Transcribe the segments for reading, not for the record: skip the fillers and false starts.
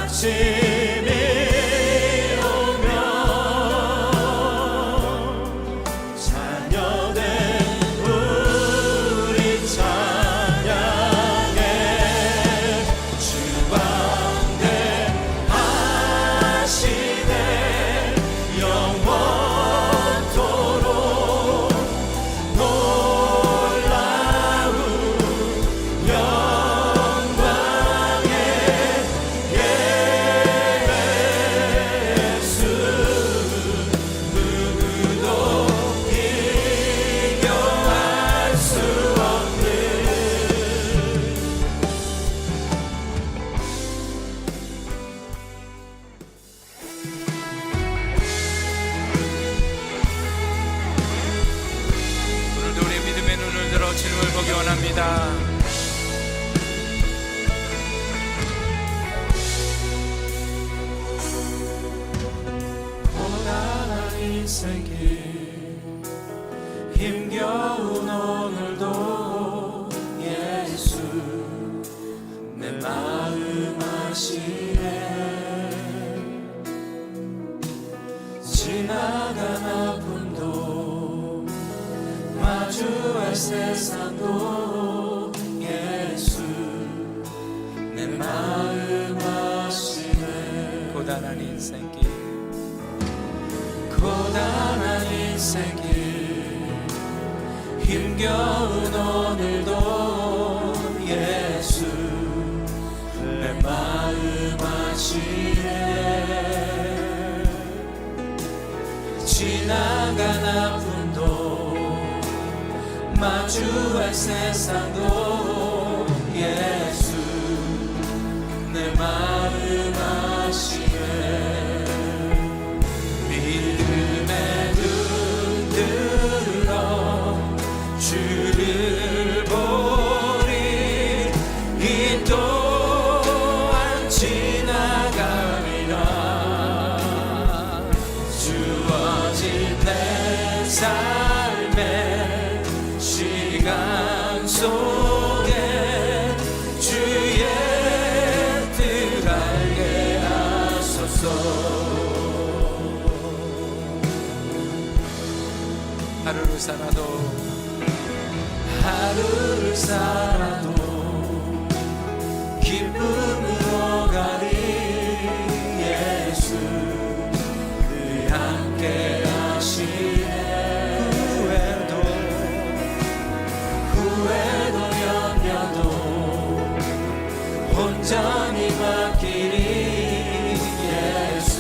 아침이 오면 자녀된 우리 찬양해 주 광대하시네 영원토록 놀라운 영광의 예수 누구도 비교할 수 없는 오늘도 우리 믿음의 눈을 들어 주님을 보기 원합니다. 고단한 인생길 힘겨운 오늘도 예수 내 마음 아시네 지나간 아픔도 마주할 세상도 예수 내 마음 아시네 고단한 인생길 고단한 인생길 힘겨운 오늘도 예수 내 마음 아시네 지나간 아픔도 마주할 세상도 예수 내 마음 아시네 믿음의 눈 들어 주를 보리 이 또한 지나가리라 주어진 내 삶의 시간 속에 주의 뜻 알게 하소서 하루를 살아도 기쁨으로 가리 예수 늘 함께 하시네 후회도 염려도 온전히 맡기리 예수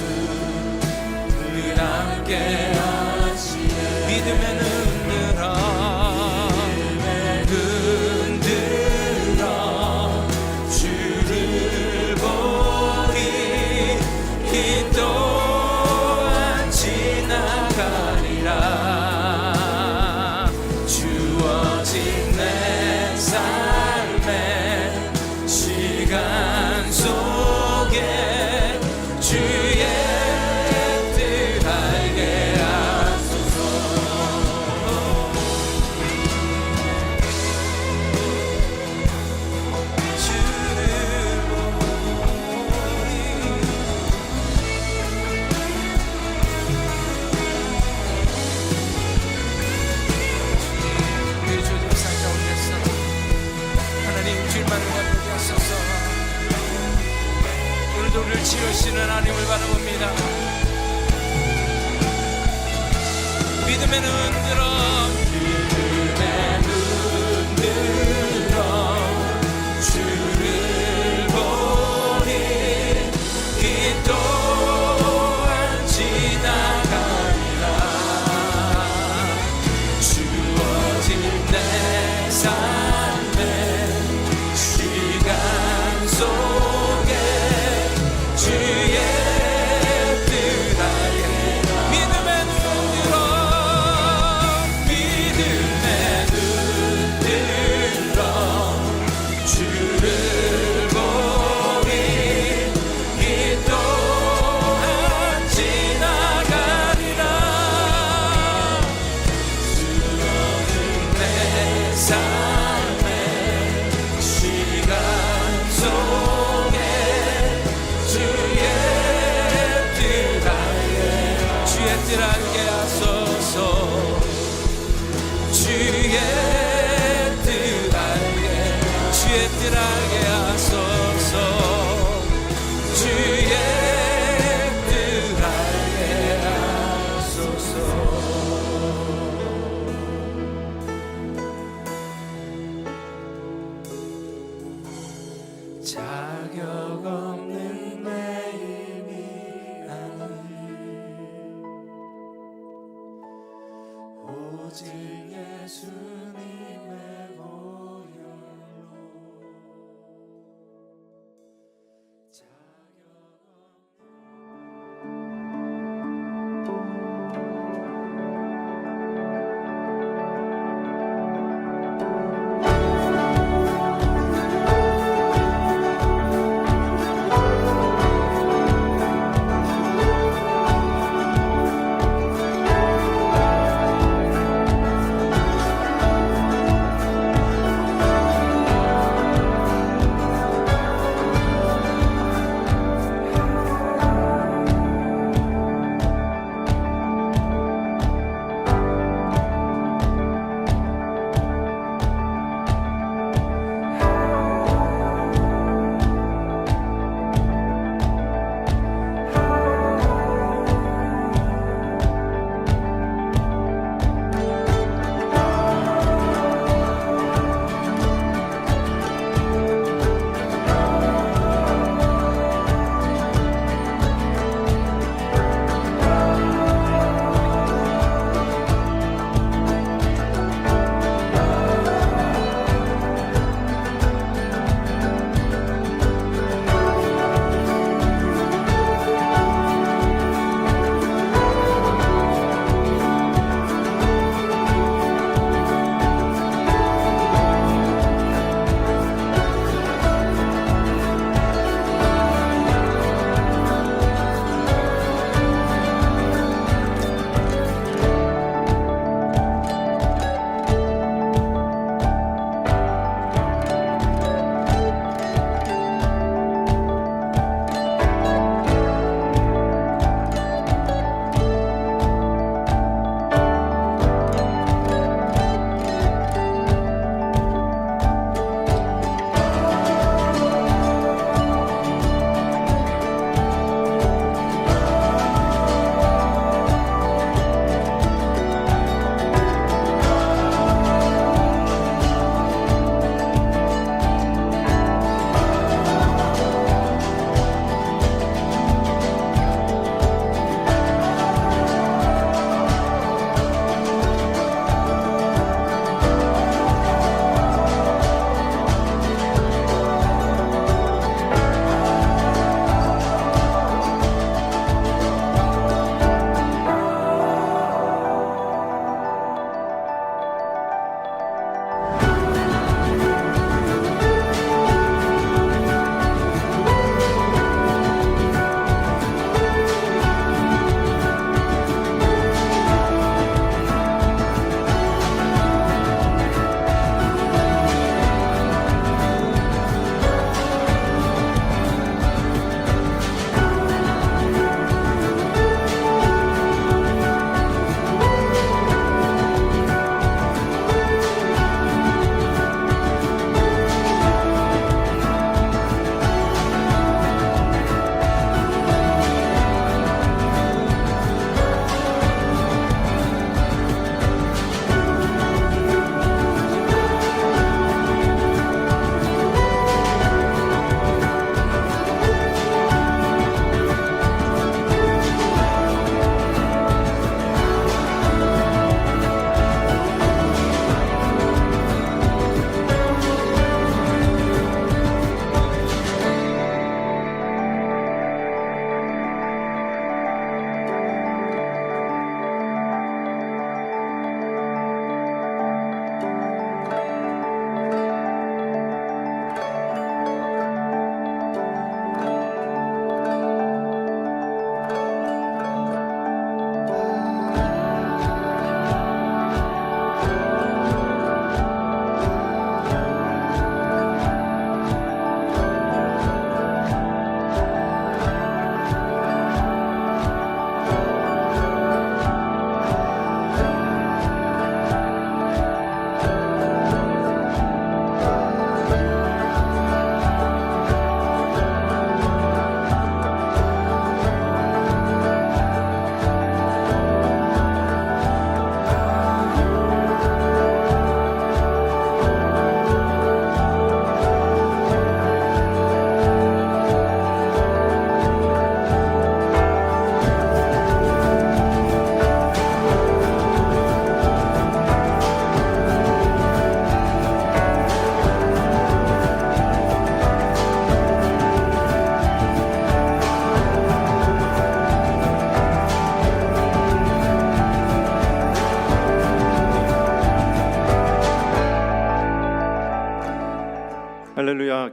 늘 함께 하시네 믿음의 눈 들어 주를 보리 이 또한 지나가리라 주어진 내 삶의 시간 속에 주의 뜻 알게 하소서 우리 주님 살자 올렸어. 하나님 주님만 응답하게 하소서. 오늘도 우리를 지으시는 하나님을 바라봅니다. 믿음의 눈 들어 믿음의 눈 들어 주를 보리 이 또한 지나가리라 주어진 내 삶의 시간 속에 주의 뜻 알게 믿음의 눈 들어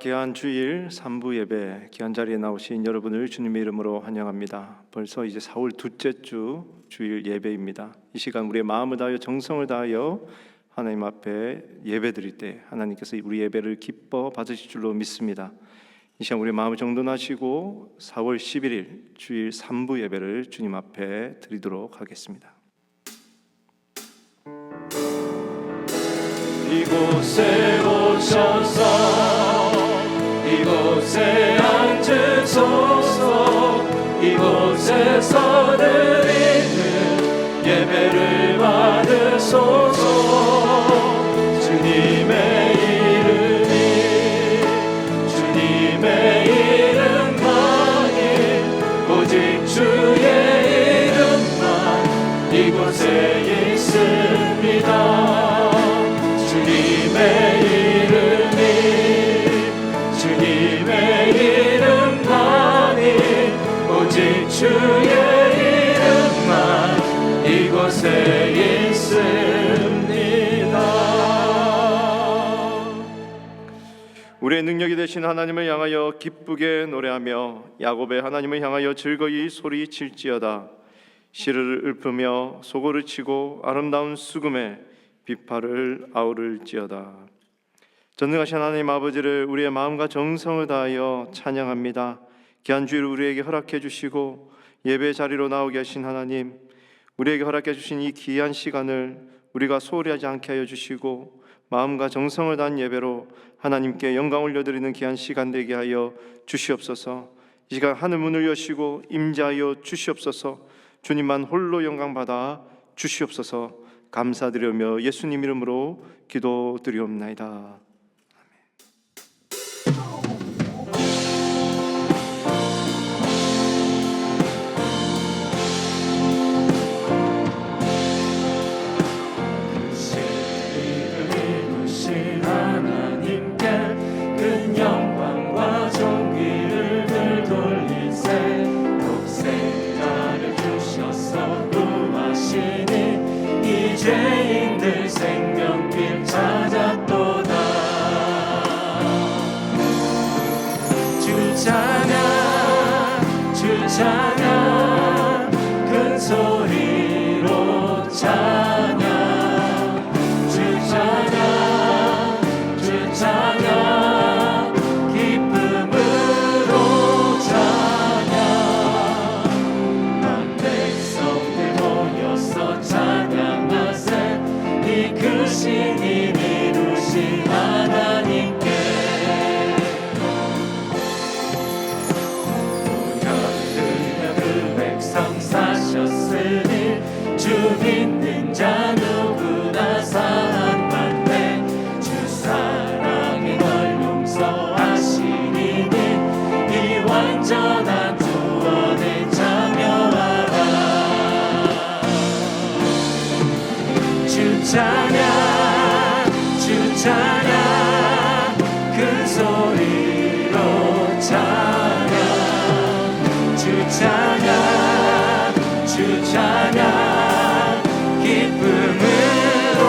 귀한 주일 3부 예배 귀한 자리에 나오신 여러분을 주님의 이름으로 환영합니다. 벌써 이제 4월 둘째 주 주일 예배입니다. 이 시간 우리의 마음을 다하여 정성을 다하여 하나님 앞에 예배 드릴 때 하나님께서 우리 예배를 기뻐 받으실 줄로 믿습니다. 이 시간 우리의 마음을 정돈하시고 4월 11일 주일 3부 예배를 주님 앞에 드리도록 하겠습니다. 이곳에 오셔서 이곳에 앉으소서 이곳에서 드리는 예배를 받으소서 주님의 이름만이 오직 주의 이름만 이곳에 있습니다. 주님의 이름만이 오직 주의 이름만 이곳에 있습니다. 우리의 능력이 되신 하나님을 향하여 기쁘게 노래하며 야곱의 하나님을 향하여 즐거이 소리칠지어다. 시를 읊으며 소고를 치고 아름다운 수금에 비파를 아우를지어다. 전능하신 하나님 아버지를 우리의 마음과 정성을 다하여 찬양합니다. 귀한 주일 우리에게 허락해 주시고 예배 자리로 나오게 하신 하나님, 우리에게 허락해 주신 이 귀한 시간을 우리가 소홀히 하지 않게 하여 주시고 마음과 정성을 다한 예배로 하나님께 영광 올려드리는 귀한 시간 되게 하여 주시옵소서. 이 시간 하늘 문을 여시고 임재하여 주시옵소서. 주님만 홀로 영광 받아 주시옵소서. 감사드리며 예수님 이름으로 기도드리옵나이다. 죄인들 생명길 찾았도다. 주 찬양 주 찬양 큰 소리로 찬양 주 찬양 주 찬양 기쁨으로 찬양 만 백성들 모여서 찬양 이끄신 이 이루신 하나님께 우리가 그 백성 사셨으니 주 믿는 자 누구나 사랑받네. 주 사랑이 널 용서하시니 이 완전한 구원에 참여하라. 주 찬양 주 찬양 큰 소리로 찬양 주 찬양 주 찬양 기쁨으로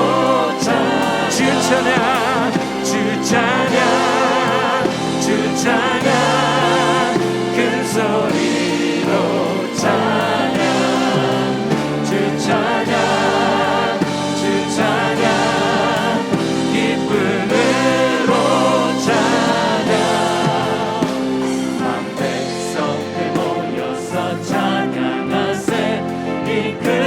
찬양 주 찬양 주 찬양 주 찬양 큰 소리로 찬양 주 찬양 그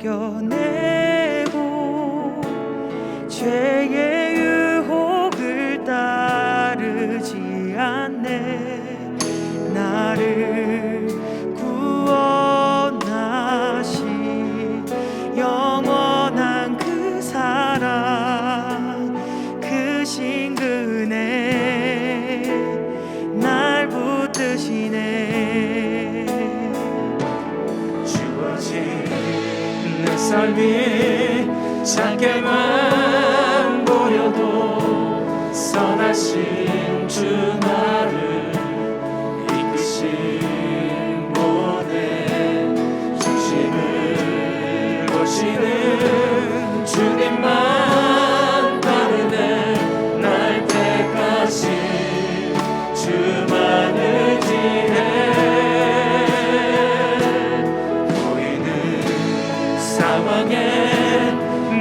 이겨내고 죄의 유혹을 따르지 않네. 나를 구원하신 영원한 그 사랑, 그 신근에 날 붙드시네. 주어진 내 삶이 작게만 보여도 선하신 주 나를 이끄신 분의 중심을 보시는 주님만 따르네. 날 택하신 주만 의지해. 보이는 상황에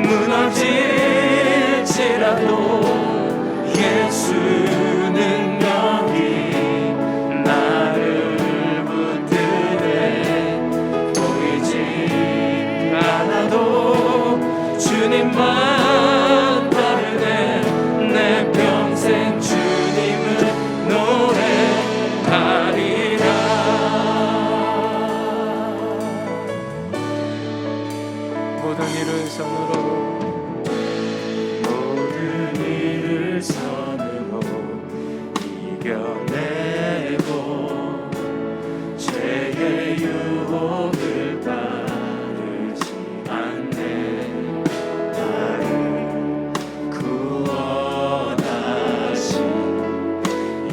무너질지라도 예수 능력이 나를 붙드네. 보이지 않아도 주님만 따르네. 내 평생 주님을 노래하리라. 모든 일을 선으로 선으로 이겨내고 죄의 유혹을 따르지 않네. 나를 구원하신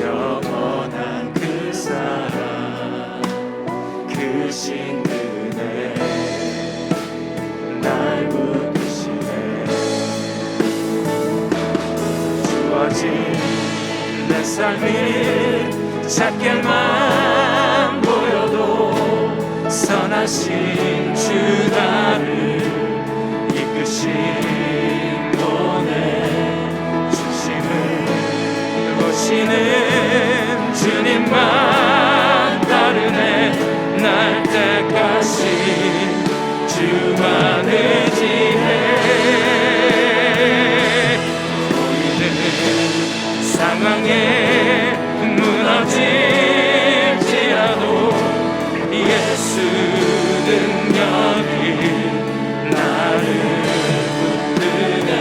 영원한 그 사랑, 그 신근에 날 붙드시네. 내 삶이 작게만 보여도 선하신 주 나를 이끄신 분의 중심을 보시는 주님만 따르네. 날 택하신 주만 의지해. 상황에 무너질지라도 예수 능력이 나를 붙드네.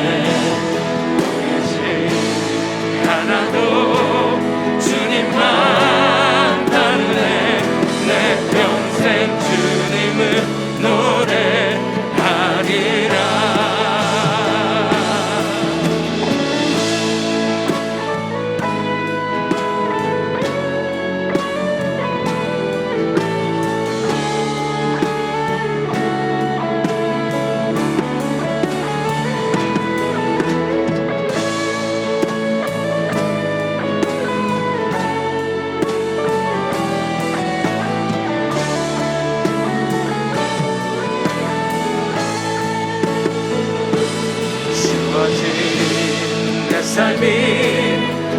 보이지 않아도 주님만 따르네. 내 평생 주님을 노래하리라. 내 삶이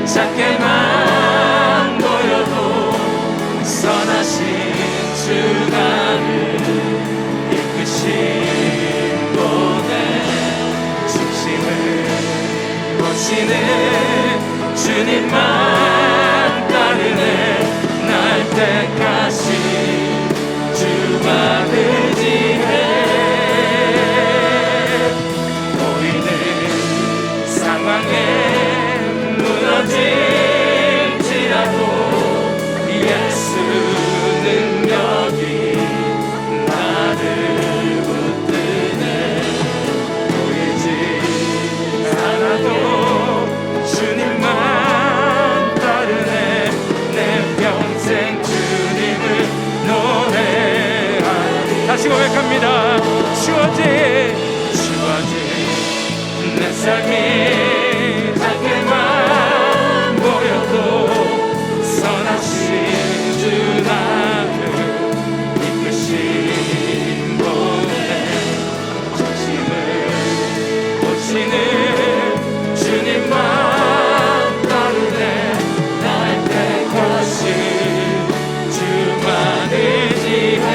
작게만 보여도 선하신 주 나를 이끄신 분의 중심을 보시는 주님만 따르네. 날 택하신 주만 의지해. 상황에 무너질지라도 예수 능력이 나를 붙드네. 보이지 않아도 주님만 따르네. 내 평생 주님을 노래하리. 다시 고백합니다. 주어진 내 삶이 작게만 보여도 선하신 주 나를 이끄신 분의 중심을 보시는 주님만 따르네. 날 택하신 주만 의지해.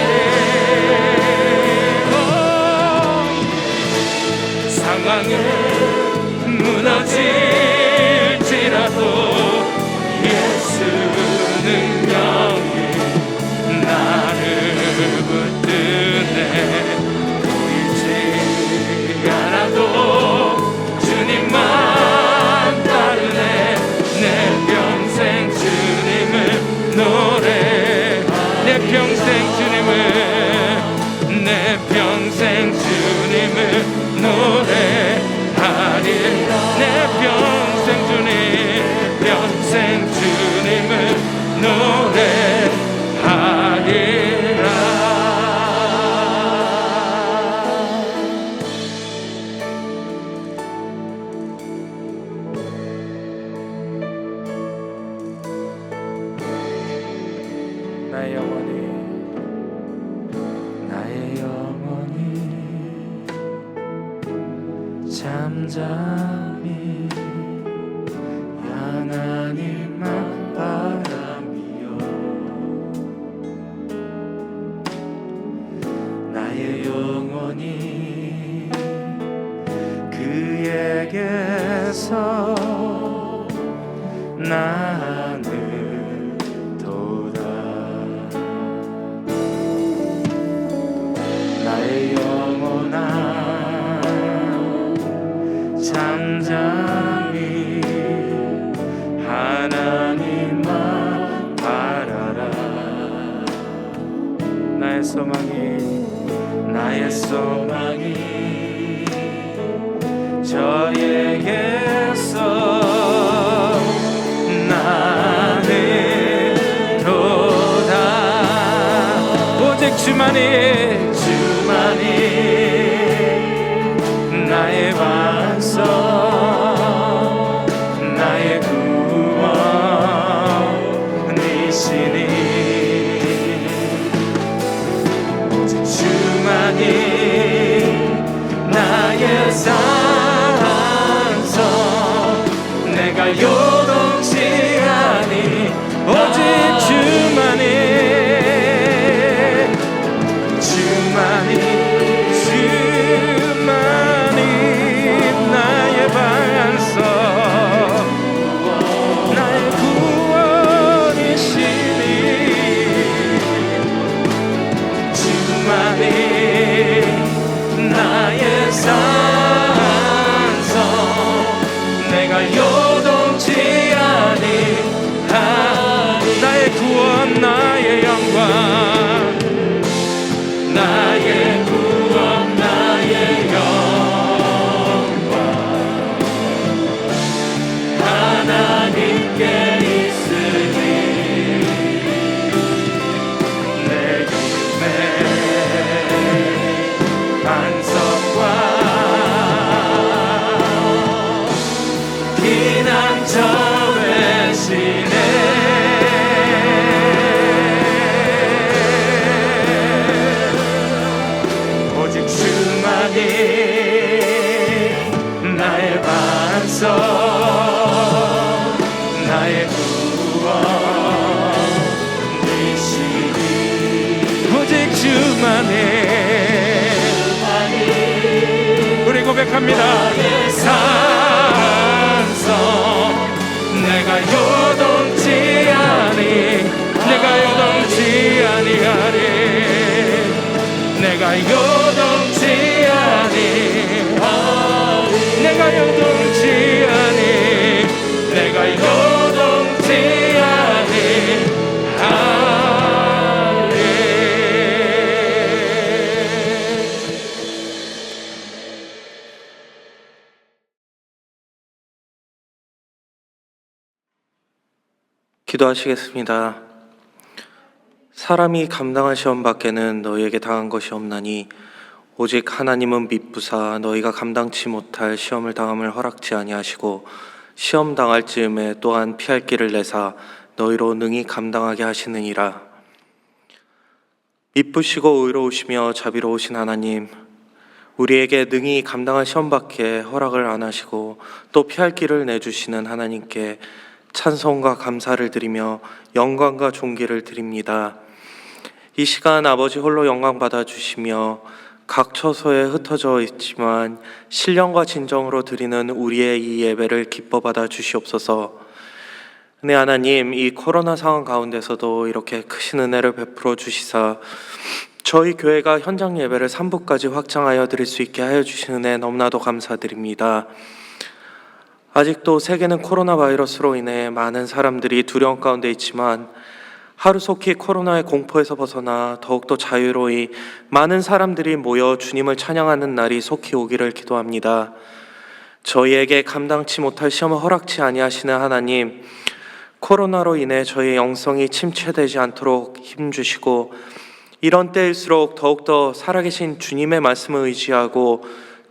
잠잠히 하나님만 바라며 나의 영혼이 그에게서 나는 도다. 나의 영혼아 잠잠히 하나님만 바라라. 나의 소망이 저에게서 나는 도다. 오직 주만이 나의 반석 나의 구원이시니 오직 주만이 나의 산성 내가 요동치 아니 오직 주만이 나의 반석 나의 구원이시니 주만이 나의 산성 내가 요동치 아니하니 나의 구원 나의 영광 나의 구원 나의 영광 하나님께 있으니 내 힘의 반석과 피난처되시네 오직 주만이 나의 반석 나의 구원이시니 오직 주만이 우리 고백합니다. 산성 내가 요동치 아니하리 내가 요동치 아니하리 내가 요동치 기도하시겠습니다. 사람이 감당할 시험 밖에는 너희에게 당한 것이 없나니 오직 하나님은 미쁘사 너희가 감당치 못할 시험을 당함을 허락지 아니하시고 시험 당할 즈음에 또한 피할 길을 내사 너희로 능히 감당하게 하시느니라. 미쁘시고 의로우시며 자비로우신 하나님, 우리에게 능히 감당할 시험 밖에 허락을 안 하시고 또 피할 길을 내주시는 하나님께 찬송과 감사를 드리며 영광과 존귀를 드립니다. 이 시간 아버지 홀로 영광 받아주시며 각 처소에 흩어져 있지만 신령과 진정으로 드리는 우리의 이 예배를 기뻐 받아 주시옵소서. 네, 하나님, 이 코로나 상황 가운데서도 이렇게 크신 은혜를 베풀어 주시사 저희 교회가 현장 예배를 3부까지 확장하여 드릴 수 있게 하여 주신 은혜 너무나도 감사드립니다. 아직도 세계는 코로나 바이러스로 인해 많은 사람들이 두려움 가운데 있지만 하루속히 코로나의 공포에서 벗어나 더욱더 자유로이 많은 사람들이 모여 주님을 찬양하는 날이 속히 오기를 기도합니다. 저희에게 감당치 못할 시험을 허락치 아니하시는 하나님, 코로나로 인해 저희의 영성이 침체되지 않도록 힘주시고 이런 때일수록 더욱더 살아계신 주님의 말씀을 의지하고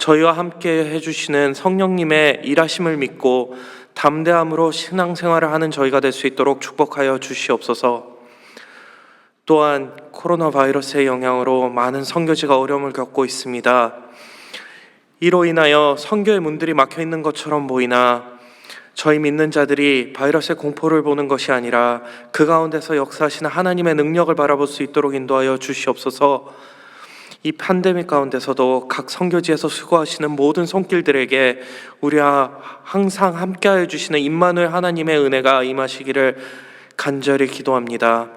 저희와 함께 해주시는 성령님의 일하심을 믿고 담대함으로 신앙생활을 하는 저희가 될 수 있도록 축복하여 주시옵소서. 또한 코로나 바이러스의 영향으로 많은 선교지가 어려움을 겪고 있습니다. 이로 인하여 선교의 문들이 막혀 있는 것처럼 보이나 저희 믿는 자들이 바이러스의 공포를 보는 것이 아니라 그 가운데서 역사하시는 하나님의 능력을 바라볼 수 있도록 인도하여 주시옵소서. 이 팬데믹 가운데서도 각 선교지에서 수고하시는 모든 손길들에게 우리와 항상 함께하여 주시는 임마누엘 하나님의 은혜가 임하시기를 간절히 기도합니다.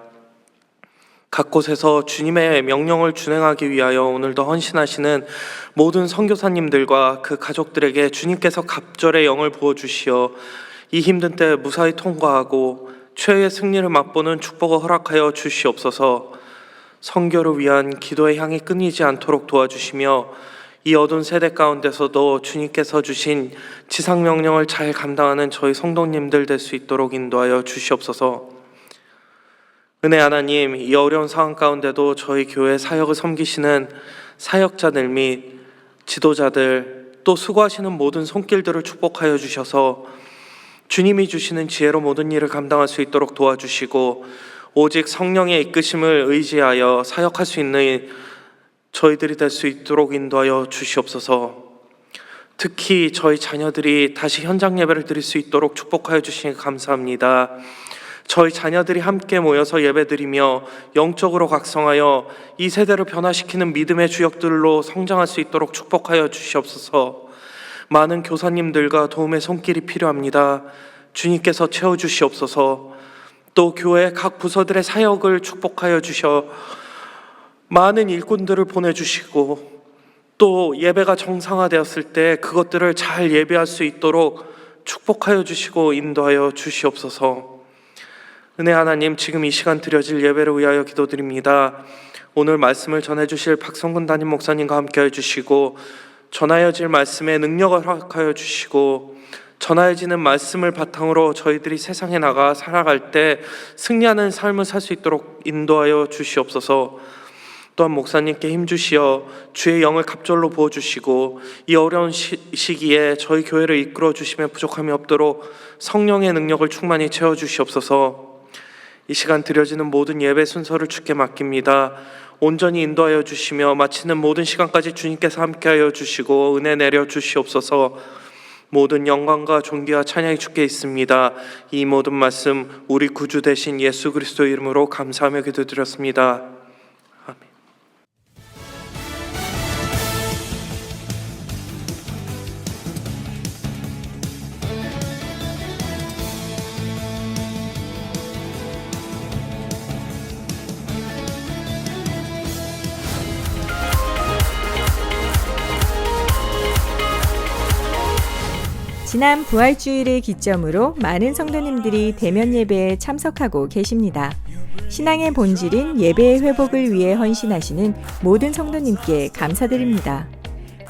각 곳에서 주님의 명령을 준행하기 위하여 오늘도 헌신하시는 모든 선교사님들과 그 가족들에게 주님께서 갑절의 영을 부어주시어 이 힘든 때 무사히 통과하고 최후의 승리를 맛보는 축복을 허락하여 주시옵소서. 선교를 위한 기도의 향이 끊이지 않도록 도와주시며 이 어두운 세대 가운데서도 주님께서 주신 지상명령을 잘 감당하는 저희 성도님들 될 수 있도록 인도하여 주시옵소서. 은혜 하나님, 이 어려운 상황 가운데도 저희 교회 사역을 섬기시는 사역자들 및 지도자들 또 수고하시는 모든 손길들을 축복하여 주셔서 주님이 주시는 지혜로 모든 일을 감당할 수 있도록 도와주시고 오직 성령의 이끄심을 의지하여 사역할 수 있는 저희들이 될 수 있도록 인도하여 주시옵소서. 특히 저희 자녀들이 다시 현장 예배를 드릴 수 있도록 축복하여 주시니 감사합니다. 저희 자녀들이 함께 모여서 예배드리며 영적으로 각성하여 이 세대를 변화시키는 믿음의 주역들로 성장할 수 있도록 축복하여 주시옵소서. 많은 교사님들과 도움의 손길이 필요합니다. 주님께서 채워주시옵소서. 또 교회 각 부서들의 사역을 축복하여 주셔 많은 일꾼들을 보내주시고 또 예배가 정상화되었을 때 그것들을 잘 예배할 수 있도록 축복하여 주시고 인도하여 주시옵소서. 은혜 하나님, 지금 이 시간 드려질 예배를 위하여 기도드립니다. 오늘 말씀을 전해주실 박성근 담임 목사님과 함께해 주시고 전하여질 말씀에 능력을 허락하여 주시고 전하여지는 말씀을 바탕으로 저희들이 세상에 나가 살아갈 때 승리하는 삶을 살 수 있도록 인도하여 주시옵소서. 또한 목사님께 힘주시어 주의 영을 갑절로 부어주시고 이 어려운 시기에 저희 교회를 이끌어 주시며 부족함이 없도록 성령의 능력을 충만히 채워주시옵소서. 이 시간 드려지는 모든 예배 순서를 주께 맡깁니다. 온전히 인도하여 주시며 마치는 모든 시간까지 주님께서 함께하여 주시고 은혜 내려 주시옵소서. 모든 영광과 존귀와 찬양이 주께 있습니다. 이 모든 말씀 우리 구주 되신 예수 그리스도 이름으로 감사하며 기도드렸습니다. 아멘. 지난 부활주일을 기점으로 많은 성도님들이 대면 예배에 참석하고 계십니다. 신앙의 본질인 예배의 회복을 위해 헌신하시는 모든 성도님께 감사드립니다.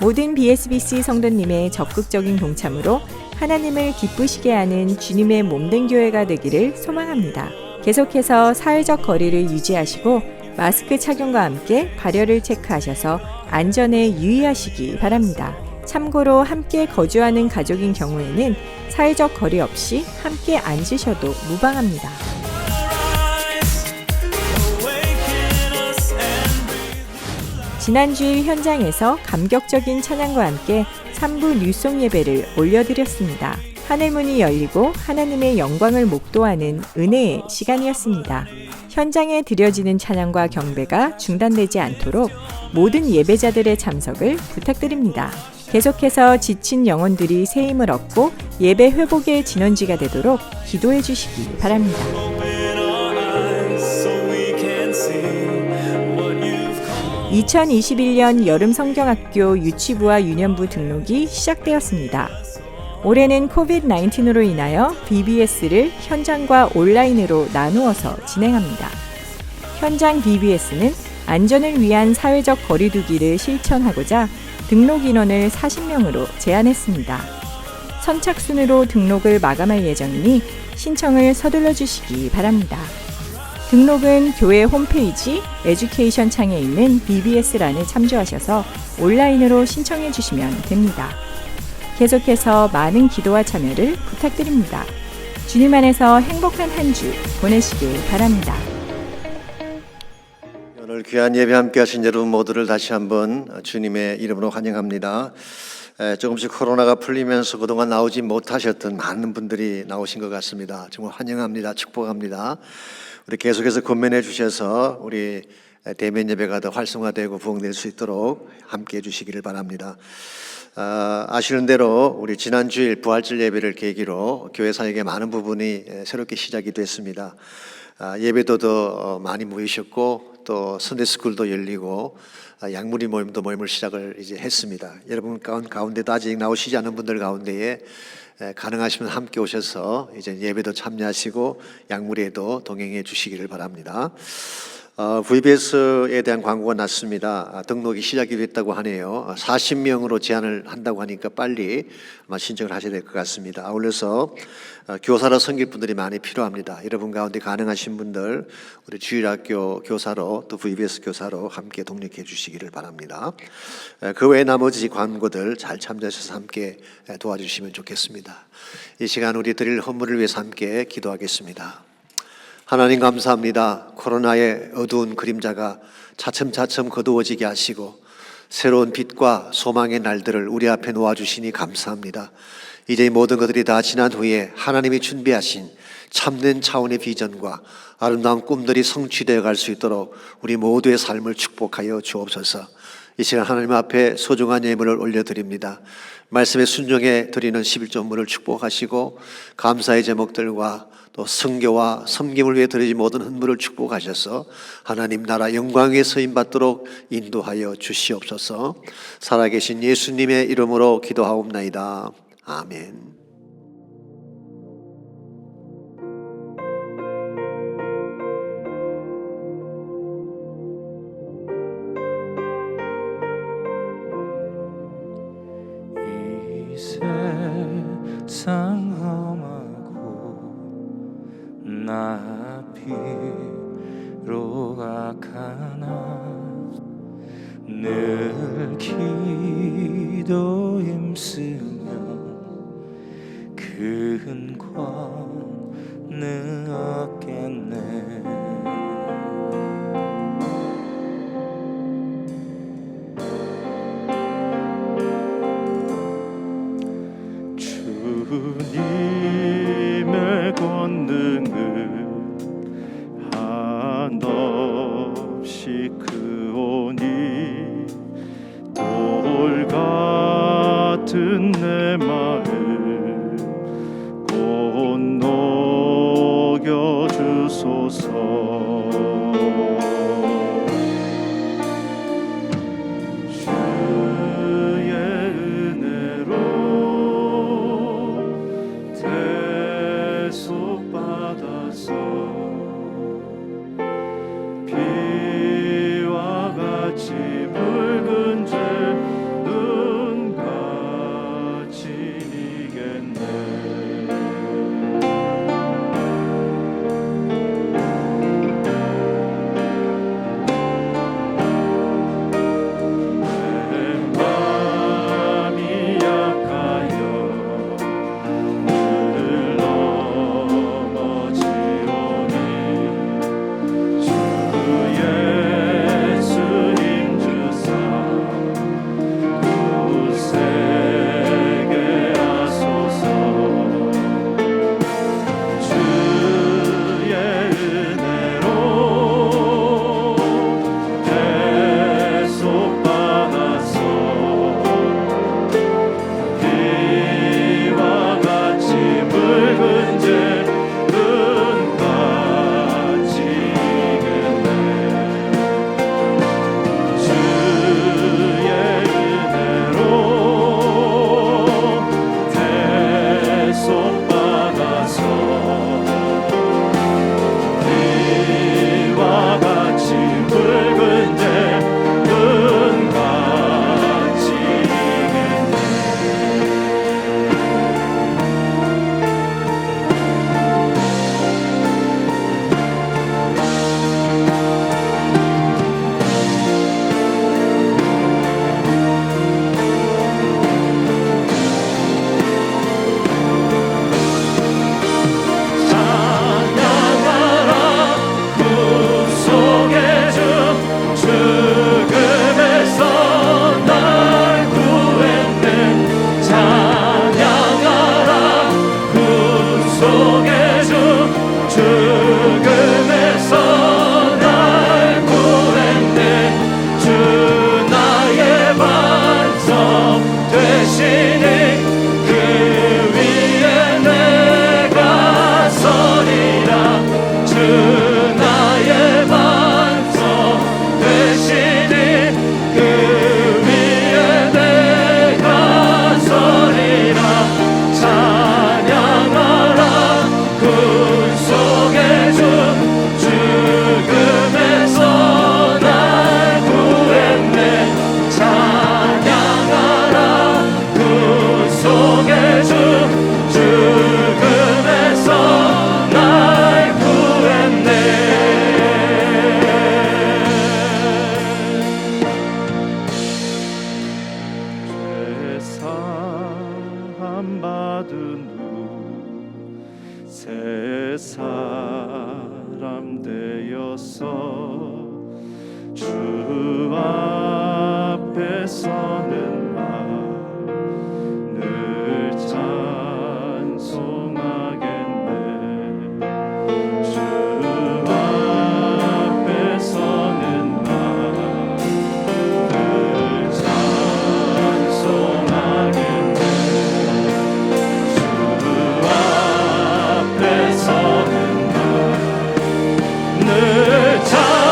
모든 BSBC 성도님의 적극적인 동참으로 하나님을 기쁘시게 하는 주님의 몸된 교회가 되기를 소망합니다. 계속해서 사회적 거리를 유지하시고 마스크 착용과 함께 발열을 체크하셔서 안전에 유의하시기 바랍니다. 참고로 함께 거주하는 가족인 경우에는 사회적 거리 없이 함께 앉으셔도 무방합니다. 지난주일 현장에서 감격적인 찬양과 함께 3부 뉴송 예배를 올려드렸습니다. 하늘문이 열리고 하나님의 영광을 목도하는 은혜의 시간이었습니다. 현장에 드려지는 찬양과 경배가 중단되지 않도록 모든 예배자들의 참석을 부탁드립니다. 계속해서 지친 영혼들이 새 힘을 얻고 예배 회복의 진원지가 되도록 기도해 주시기 바랍니다. 2021년 여름 성경학교 유치부와 유년부 등록이 시작되었습니다. 올해는 COVID-19으로 인하여 BBS를 현장과 온라인으로 나누어서 진행합니다. 현장 BBS는 안전을 위한 사회적 거리두기를 실천하고자 등록 인원을 40명으로 제한했습니다. 선착순으로 등록을 마감할 예정이니 신청을 서둘러 주시기 바랍니다. 등록은 교회 홈페이지 에듀케이션 창에 있는 BBS란을 참조하셔서 온라인으로 신청해 주시면 됩니다. 계속해서 많은 기도와 참여를 부탁드립니다. 주님 안에서 행복한 한 주 보내시길 바랍니다. 오늘 귀한 예배 함께 하신 여러분 모두를 다시 한번 주님의 이름으로 환영합니다. 조금씩 코로나가 풀리면서 그동안 나오지 못하셨던 많은 분들이 나오신 것 같습니다. 정말 환영합니다. 축복합니다. 우리 계속해서 권면해 주셔서 우리 대면 예배가 더 활성화되고 부흥될 수 있도록 함께 해 주시기를 바랍니다. 아시는 대로 우리 지난 주일 부활절 예배를 계기로 교회 사역의 많은 부분이 새롭게 시작이 됐습니다. 예배도 더 많이 모이셨고 또 선데스쿨도 열리고 양무리 모임을 시작을 이제 했습니다. 여러분 가운데도 아직 나오시지 않은 분들 가운데에 가능하시면 함께 오셔서 이제 예배도 참여하시고 양무리에도 동행해 주시기를 바랍니다. VBS에 대한 광고가 났습니다. 등록이 시작이 됐다고 하네요. 40명으로 제한을 한다고 하니까 빨리 아마 신청을 하셔야 될 것 같습니다. 아울러서 교사로 섬길 분들이 많이 필요합니다. 여러분 가운데 가능하신 분들 우리 주일학교 교사로 또 VBS 교사로 함께 동력해 주시기를 바랍니다. 그 외에 나머지 광고들 잘 참조하셔서 함께 도와주시면 좋겠습니다. 이 시간 우리 드릴 헌물을 위해서 함께 기도하겠습니다. 하나님 감사합니다. 코로나의 어두운 그림자가 차츰차츰 거두어지게 하시고 새로운 빛과 소망의 날들을 우리 앞에 놓아주시니 감사합니다. 이제 이 모든 것들이 다 지난 후에 하나님이 준비하신 참된 차원의 비전과 아름다운 꿈들이 성취되어 갈 수 있도록 우리 모두의 삶을 축복하여 주옵소서. 이 시간 하나님 앞에 소중한 예물을 올려드립니다. 말씀에 순종해 드리는 11조물을 축복하시고 감사의 제목들과 또 성교와 섬김을 위해 드리지 모든 헌물을 축복하셔서 하나님 나라 영광에 서임받도록 인도하여 주시옵소서. 살아계신 예수님의 이름으로 기도하옵나이다. 아멘. 이 세상 험하고 나비로 가카나 늘 기도 힘쓰며 큰 권능 얻겠네. 주님의 권능을 한없이 크오니 돌 같은 내 마음 곧 녹여주소서. 앞에서는 나 늘 찬송하겠네. 주 앞에서는 나 늘 찬송하겠네. 주 앞에서는 나 늘 찬송하겠네.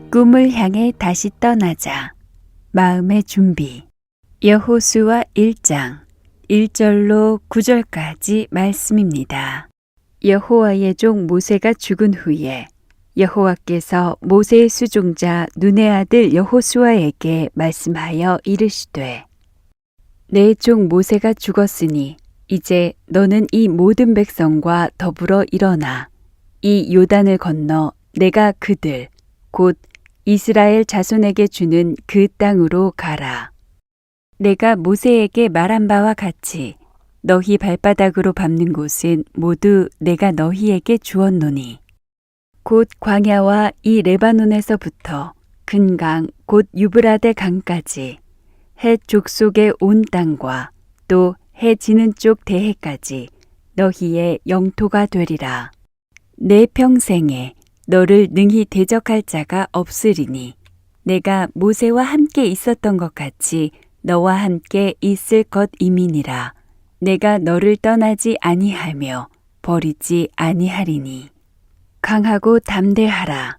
꿈을 향해 다시 떠나자. 마음의 준비. 여호수아 1장 1절로 9절까지 말씀입니다. 여호와의 종 모세가 죽은 후에 여호와께서 모세의 수종자 눈의 아들 여호수아에게 말씀하여 이르시되 내 종 모세가 죽었으니 이제 너는 이 모든 백성과 더불어 일어나 이 요단을 건너 내가 그들 곧 이스라엘 자손에게 주는 그 땅으로 가라. 내가 모세에게 말한 바와 같이 너희 발바닥으로 밟는 곳은 모두 내가 너희에게 주었노니 곧 광야와 이 레바논에서부터 큰 강 곧 유브라데 강까지 해 족속의 온 땅과 또 해 지는 쪽 대해까지 너희의 영토가 되리라. 내 평생에 너를 능히 대적할 자가 없으리니 내가 모세와 함께 있었던 것 같이 너와 함께 있을 것임이니라. 내가 너를 떠나지 아니하며 버리지 아니하리니 강하고 담대하라.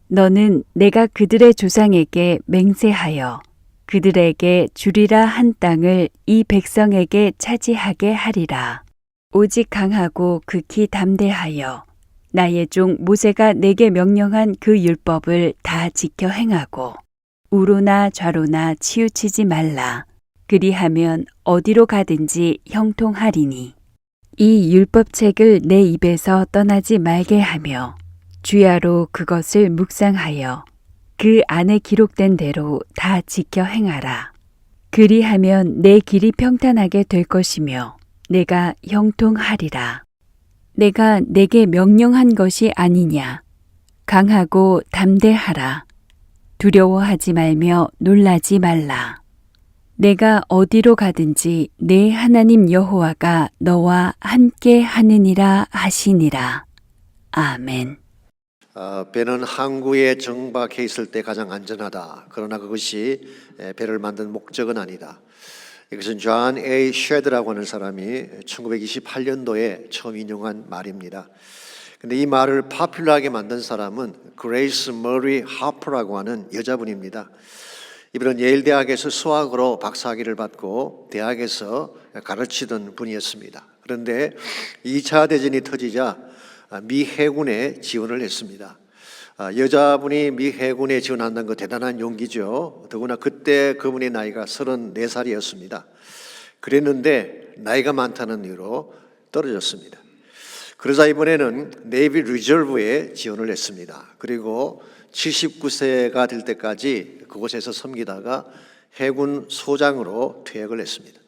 너는 내가 그들의 조상에게 맹세하여 그들에게 주리라 한 땅을 이 백성에게 차지하게 하리라. 오직 강하고 극히 담대하여 나의 종 모세가 내게 명령한 그 율법을 다 지켜 행하고 우로나 좌로나 치우치지 말라. 그리하면 어디로 가든지 형통하리니 이 율법책을 내 입에서 떠나지 말게 하며 주야로 그것을 묵상하여 그 안에 기록된 대로 다 지켜 행하라. 그리하면 내 길이 평탄하게 될 것이며 내가 형통하리라. 내가 내게 명령한 것이 아니냐. 강하고 담대하라. 두려워하지 말며 놀라지 말라. 내가 어디로 가든지 내 하나님 여호와가 너와 함께 하느니라 하시니라. 아멘. 배는 항구에 정박해 있을 때 가장 안전하다. 그러나 그것이 배를 만든 목적은 아니다. 이것은 존 A. 쉐드라고 하는 사람이 1928년도에 처음 인용한 말입니다. 근데 이 말을 파퓰러하게 만든 사람은 그레이스 머리 하퍼라고 하는 여자분입니다. 이분은 예일 대학에서 수학으로 박사학위를 받고 대학에서 가르치던 분이었습니다. 그런데 2차 대전이 터지자 미 해군에 지원을 했습니다. 여자분이 미 해군에 지원한다는 거 대단한 용기죠. 더구나 그때 그분의 나이가 34살이었습니다. 그랬는데 나이가 많다는 이유로 떨어졌습니다. 그러자 이번에는 네이비 리저브에 지원을 했습니다. 그리고 79세가 될 때까지 그곳에서 섬기다가 해군 소장으로 퇴역을 했습니다.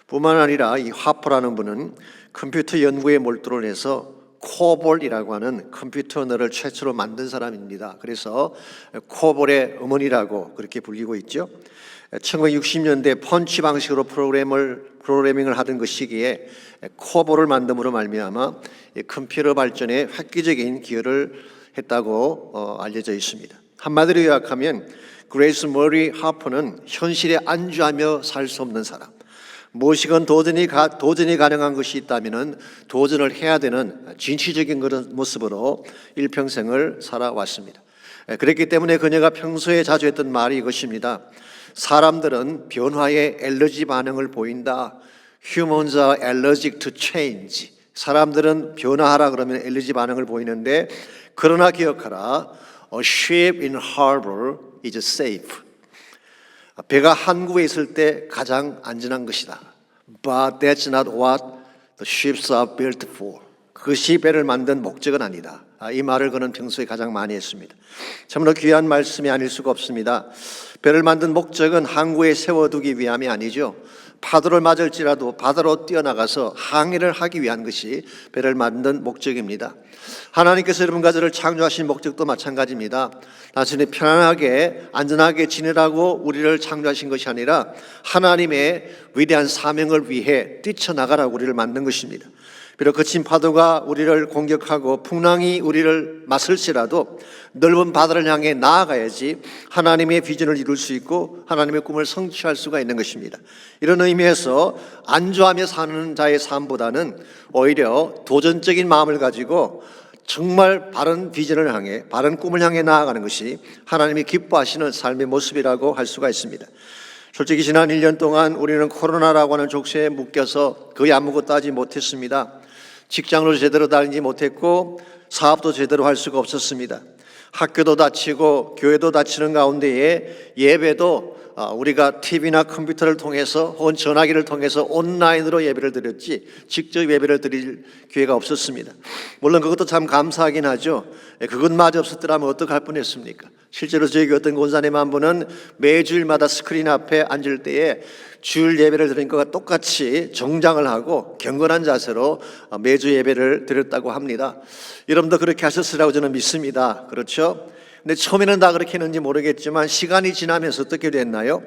뿐만 아니라 이 하퍼라는 분은 컴퓨터 연구에 몰두를 해서 코볼이라고 하는 컴퓨터 언어를 최초로 만든 사람입니다. 그래서 코볼의 어머니라고 그렇게 불리고 있죠. 1960년대 펀치 방식으로 프로그래밍을 하던 그 시기에 코볼을 만듦으로 말미암아 컴퓨터 발전에 획기적인 기여를 했다고 알려져 있습니다. 한마디로 요약하면 그레이스 머리 하퍼는 현실에 안주하며 살 수 없는 사람, 무엇이건 도전이 가능한 것이 있다면 도전을 해야 되는 진취적인 그런 모습으로 일평생을 살아왔습니다. 그랬기 때문에 그녀가 평소에 자주 했던 말이 이것입니다. 사람들은 변화에 엘러지 반응을 보인다. Humans are allergic to change. 사람들은 변화하라 그러면 엘러지 반응을 보이는데, 그러나 기억하라. A ship in harbor is safe. 배가 항구에 있을 때 가장 안전한 것이다. But that's not what the ships are built for. 그것이 배를 만든 목적은 아니다. 이 말을 그는 평소에 가장 많이 했습니다. 참으로 귀한 말씀이 아닐 수가 없습니다. 배를 만든 목적은 항구에 세워두기 위함이 아니죠. 파도를 맞을지라도 바다로 뛰어나가서 항해를 하기 위한 것이 배를 만든 목적입니다. 하나님께서 여러분과 저를 창조하신 목적도 마찬가지입니다. 단순히 편안하게 안전하게 지내라고 우리를 창조하신 것이 아니라 하나님의 위대한 사명을 위해 뛰쳐나가라고 우리를 만든 것입니다. 비록 거친 파도가 우리를 공격하고 풍랑이 우리를 맞설지라도 넓은 바다를 향해 나아가야지 하나님의 비전을 이룰 수 있고 하나님의 꿈을 성취할 수가 있는 것입니다. 이런 의미에서 안주하며 사는 자의 삶보다는 오히려 도전적인 마음을 가지고 정말 바른 비전을 향해, 바른 꿈을 향해 나아가는 것이 하나님이 기뻐하시는 삶의 모습이라고 할 수가 있습니다. 솔직히 지난 1년 동안 우리는 코로나라고 하는 족쇄에 묶여서 거의 아무것도 하지 못했습니다. 직장으로 제대로 다니지 못했고 사업도 제대로 할 수가 없었습니다. 학교도 닫히고 교회도 닫히는 가운데에 예배도 우리가 TV나 컴퓨터를 통해서 혹은 전화기를 통해서 온라인으로 예배를 드렸지 직접 예배를 드릴 기회가 없었습니다. 물론 그것도 참 감사하긴 하죠. 그것마저 없었더라면 어떡할 뻔했습니까? 실제로 저희 어떤 권사님 한 분은 매주일마다 스크린 앞에 앉을 때에 주일 예배를 드린 것과 똑같이 정장을 하고 경건한 자세로 매주 예배를 드렸다고 합니다. 여러분도 그렇게 하셨으라고 저는 믿습니다. 그렇죠? 근데 처음에는 다 그렇게 했는지 모르겠지만 시간이 지나면서 어떻게 됐나요?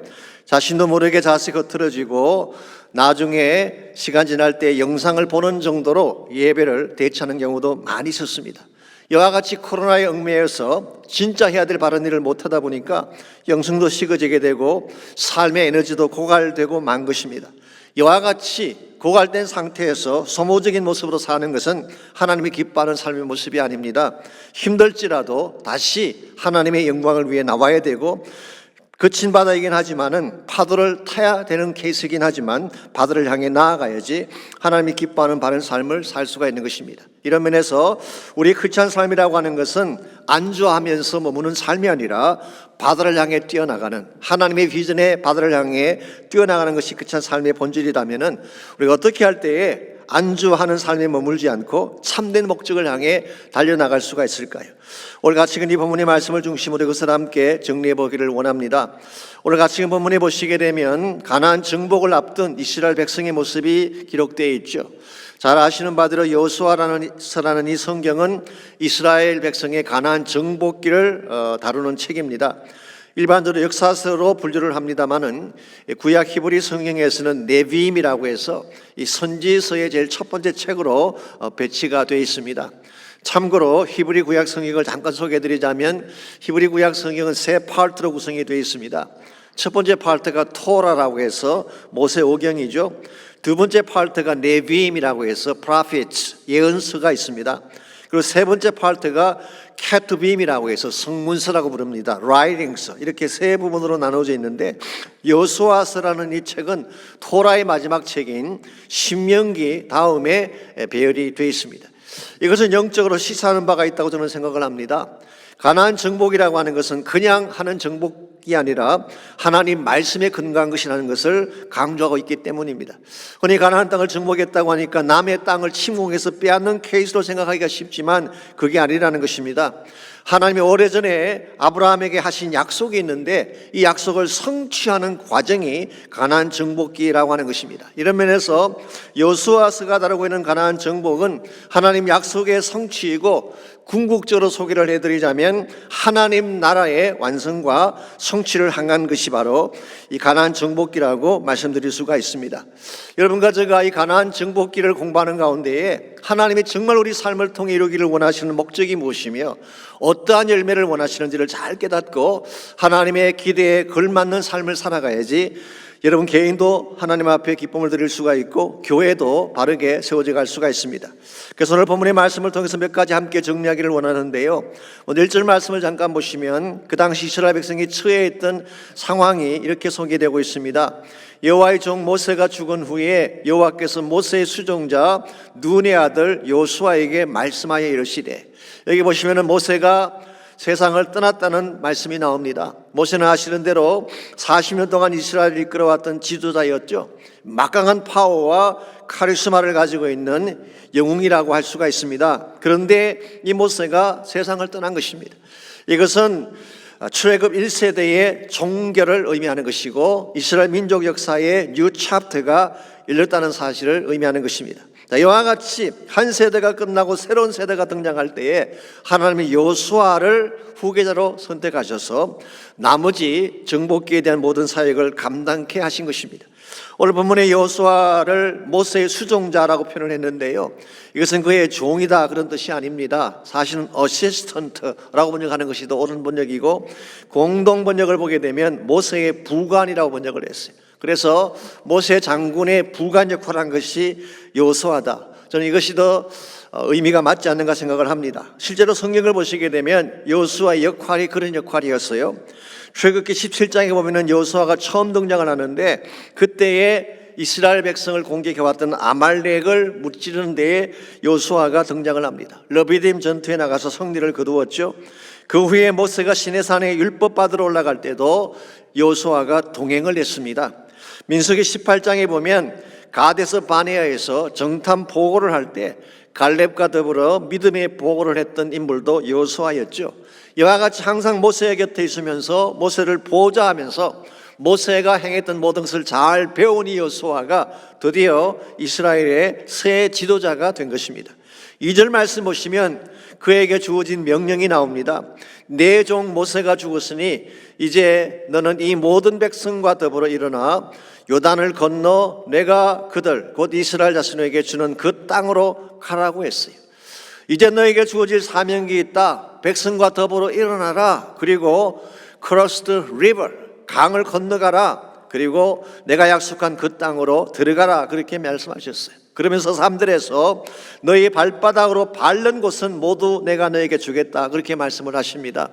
자신도 모르게 자세가 흐트러지고 나중에 시간 지날 때 영상을 보는 정도로 예배를 대체하는 경우도 많이 있었습니다. 이와 같이 코로나에 얽매여서 진짜 해야 될 바른 일을 못하다 보니까 영성도 식어지게 되고 삶의 에너지도 고갈되고 만 것입니다. 이와 같이 고갈된 상태에서 소모적인 모습으로 사는 것은 하나님이 기뻐하는 삶의 모습이 아닙니다. 힘들지라도 다시 하나님의 영광을 위해 나와야 되고 거친 바다이긴 하지만은 파도를 타야 되는 케이스이긴 하지만 바다를 향해 나아가야지 하나님이 기뻐하는 바른 삶을 살 수가 있는 것입니다. 이런 면에서 우리의 크리스찬 삶이라고 하는 것은 안주하면서 머무는 삶이 아니라 바다를 향해 뛰어나가는 하나님의 비전의 바다를 향해 뛰어나가는 것이 크리스찬 삶의 본질이라면은 우리가 어떻게 할 때에 안주하는 삶에 머물지 않고 참된 목적을 향해 달려나갈 수가 있을까요? 오늘 가치근 이 본문의 말씀을 중심으로 그것을 함께 정리해 보기를 원합니다. 오늘 가치근 본문에 보시게 되면 가나안 정복을 앞둔 이스라엘 백성의 모습이 기록되어 있죠. 잘 아시는 바대로 여호수아라는 이 성경은 이스라엘 백성의 가나안 정복기를 다루는 책입니다. 일반적으로 역사서로 분류를 합니다마는 구약 히브리 성경에서는 네비임이라고 해서 이 선지서의 제일 첫 번째 책으로 배치가 되어 있습니다. 참고로 히브리 구약 성경을 잠깐 소개해드리자면 히브리 구약 성경은 세 파트로 구성이 되어 있습니다. 첫 번째 파트가 토라라고 해서 모세 오경이죠. 두 번째 파트가 네비임이라고 해서 prophets, 예언서가 있습니다. 그리고 세 번째 파트가 케투빔이라고 해서 성문서라고 부릅니다. writings, 이렇게 세 부분으로 나눠져 있는데 여호수아서라는 이 책은 토라의 마지막 책인 신명기 다음에 배열이 되어 있습니다. 이것은 영적으로 시사하는 바가 있다고 저는 생각을 합니다. 가나안 정복이라고 하는 것은 그냥 하는 정복이 아니라 하나님 말씀에 근거한 것이라는 것을 강조하고 있기 때문입니다. 흔히 가나안 땅을 정복했다고 하니까 남의 땅을 침공해서 빼앗는 케이스로 생각하기가 쉽지만 그게 아니라는 것입니다. 하나님이 오래전에 아브라함에게 하신 약속이 있는데 이 약속을 성취하는 과정이 가나안 정복기라고 하는 것입니다. 이런 면에서 여호수아서가 다루고 있는 가나안 정복은 하나님 약속의 성취이고 궁극적으로 소개를 해드리자면 하나님 나라의 완성과 성취를 향한 것이 바로 이 가나안 정복기라고 말씀드릴 수가 있습니다. 여러분과 제가 이 가나안 정복기를 공부하는 가운데에 하나님이 정말 우리 삶을 통해 이루기를 원하시는 목적이 무엇이며 어떠한 열매를 원하시는지를 잘 깨닫고 하나님의 기대에 걸맞는 삶을 살아가야지 여러분 개인도 하나님 앞에 기쁨을 드릴 수가 있고 교회도 바르게 세워져 갈 수가 있습니다. 그래서 오늘 본문의 말씀을 통해서 몇 가지 함께 정리하기를 원하는데요. 오늘 1절 말씀을 잠깐 보시면 그 당시 이스라엘 백성이 처해 있던 상황이 이렇게 소개되고 있습니다. 여호와의 종 모세가 죽은 후에 여호와께서 모세의 수종자 눈의 아들 요수아에게 말씀하여 이르시되, 여기 보시면은 모세가 세상을 떠났다는 말씀이 나옵니다. 모세는 아시는 대로 40년 동안 이스라엘을 이끌어왔던 지도자였죠. 막강한 파워와 카리스마를 가지고 있는 영웅이라고 할 수가 있습니다. 그런데 이 모세가 세상을 떠난 것입니다. 이것은 출애굽 1세대의 종결을 의미하는 것이고 이스라엘 민족 역사의 뉴 챕터가 열렸다는 사실을 의미하는 것입니다. 이와 같이 한 세대가 끝나고 새로운 세대가 등장할 때에 하나님이 여호수아를 후계자로 선택하셔서 나머지 정복기에 대한 모든 사역을 감당케 하신 것입니다. 오늘 본문의 여호수아를 모세의 수종자라고 표현을 했는데요, 이것은 그의 종이다 그런 뜻이 아닙니다. 사실은 어시스턴트라고 번역하는 것이 더 옳은 번역이고, 공동 번역을 보게 되면 모세의 부관이라고 번역을 했어요. 그래서 모세 장군의 부관 역할을 한 것이 여호수아다. 저는 이것이 더 의미가 맞지 않는가 생각을 합니다. 실제로 성경을 보시게 되면 여호수아의 역할이 그런 역할이었어요. 출애굽기 17장에 보면은 여호수아가 처음 등장을 하는데 그때에 이스라엘 백성을 공격해왔던 아말렉을 무찌르는 데에 여호수아가 등장을 합니다. 르비딤 전투에 나가서 승리를 거두었죠. 그 후에 모세가 시내산에 율법 받으러 올라갈 때도 여호수아가 동행을 했습니다. 민수기 18장에 보면 가데스 바네아에서 정탐 보고를 할 때 갈렙과 더불어 믿음의 보고를 했던 인물도 여호수아였죠. 이와 같이 항상 모세의 곁에 있으면서 모세를 보좌하면서 모세가 행했던 모든 것을 잘 배운 이 여호수아가 드디어 이스라엘의 새 지도자가 된 것입니다. 2절 말씀 보시면 그에게 주어진 명령이 나옵니다. 내 종 모세가 죽었으니 이제 너는 이 모든 백성과 더불어 일어나 요단을 건너 내가 그들 곧 이스라엘 자손에게 주는 그 땅으로 가라고 했어요. 이제 너에게 주어질 사명이 있다. 백성과 더불어 일어나라. 그리고 cross the river, 강을 건너가라. 그리고 내가 약속한 그 땅으로 들어가라. 그렇게 말씀하셨어요. 그러면서 3절에서 너희 발바닥으로 밟는 곳은 모두 내가 너에게 주겠다. 그렇게 말씀을 하십니다.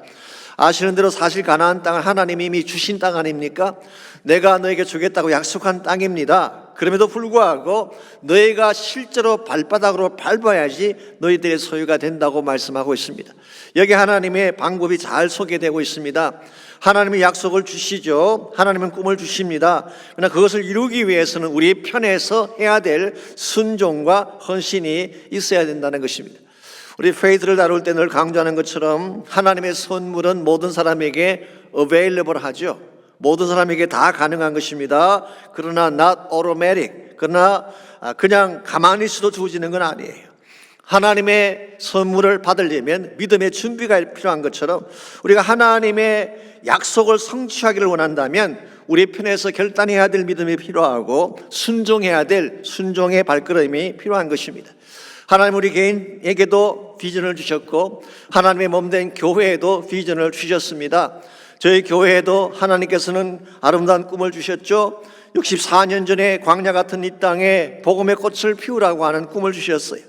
아시는 대로 사실 가나안 땅은 하나님이 이미 주신 땅 아닙니까? 내가 너에게 주겠다고 약속한 땅입니다. 그럼에도 불구하고 너희가 실제로 발바닥으로 밟아야지 너희들의 소유가 된다고 말씀하고 있습니다. 여기 하나님의 방법이 잘 소개되고 있습니다. 하나님이 약속을 주시죠. 하나님은 꿈을 주십니다. 그러나 그것을 이루기 위해서는 우리 편에서 해야 될 순종과 헌신이 있어야 된다는 것입니다. 우리 페이드를 다룰 때 늘 강조하는 것처럼 하나님의 선물은 모든 사람에게 available 하죠. 모든 사람에게 다 가능한 것입니다. 그러나 not automatic, 그러나 그냥 가만히 있어도 주어지는 건 아니에요. 하나님의 선물을 받으려면 믿음의 준비가 필요한 것처럼 우리가 하나님의 약속을 성취하기를 원한다면 우리 편에서 결단해야 될 믿음이 필요하고 순종해야 될 순종의 발걸음이 필요한 것입니다. 하나님 우리 개인에게도 비전을 주셨고 하나님의 몸된 교회에도 비전을 주셨습니다. 저희 교회에도 하나님께서는 아름다운 꿈을 주셨죠. 64년 전에 광야 같은 이 땅에 복음의 꽃을 피우라고 하는 꿈을 주셨어요.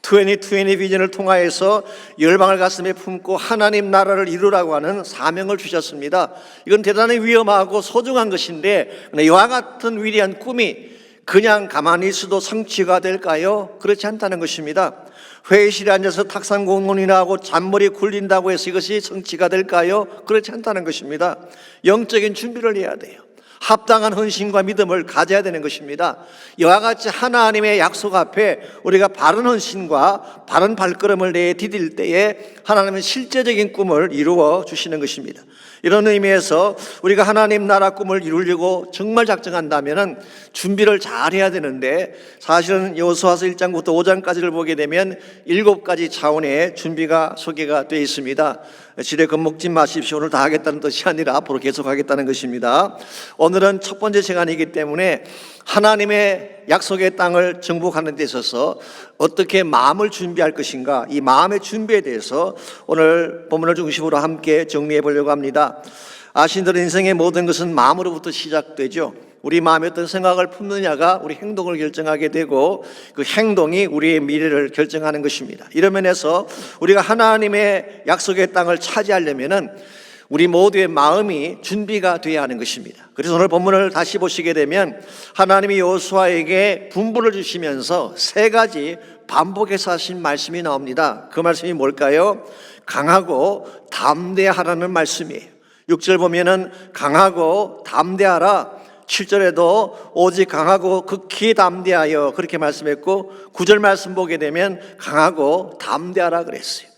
2020 비전을 통하여서 열방을 가슴에 품고 하나님 나라를 이루라고 하는 사명을 주셨습니다. 이건 대단히 위험하고 소중한 것인데 이와 같은 위대한 꿈이 그냥 가만히 있어도 성취가 될까요? 그렇지 않다는 것입니다. 회의실에 앉아서 탁상 공론이나 하고 잔머리 굴린다고 해서 이것이 성취가 될까요? 그렇지 않다는 것입니다. 영적인 준비를 해야 돼요. 합당한 헌신과 믿음을 가져야 되는 것입니다. 이와 같이 하나님의 약속 앞에 우리가 바른 헌신과 바른 발걸음을 내디딜 때에 하나님은 실제적인 꿈을 이루어 주시는 것입니다. 이런 의미에서 우리가 하나님 나라 꿈을 이루려고 정말 작정한다면 준비를 잘 해야 되는데 사실은 여호수아서 1장부터 5장까지를 보게 되면 7가지 차원의 준비가 소개가 되어 있습니다. 지레 겁먹지 마십시오. 오늘 다 하겠다는 뜻이 아니라 앞으로 계속하겠다는 것입니다. 오늘은 첫 번째 시간이기 때문에 하나님의 약속의 땅을 정복하는 데 있어서 어떻게 마음을 준비할 것인가, 이 마음의 준비에 대해서 오늘 본문을 중심으로 함께 정리해 보려고 합니다. 아신들 인생의 모든 것은 마음으로부터 시작되죠. 우리 마음에 어떤 생각을 품느냐가 우리 행동을 결정하게 되고 그 행동이 우리의 미래를 결정하는 것입니다. 이런 면에서 우리가 하나님의 약속의 땅을 차지하려면은 우리 모두의 마음이 준비가 되어야 하는 것입니다. 그래서 오늘 본문을 다시 보시게 되면 하나님이 여호수아에게 분부를 주시면서 세 가지 반복해서 하신 말씀이 나옵니다. 그 말씀이 뭘까요? 강하고 담대하라는 말씀이에요. 6절 보면은 강하고 담대하라, 7절에도 오직 강하고 극히 담대하여 그렇게 말씀했고 9절 말씀 보게 되면 강하고 담대하라 그랬어요.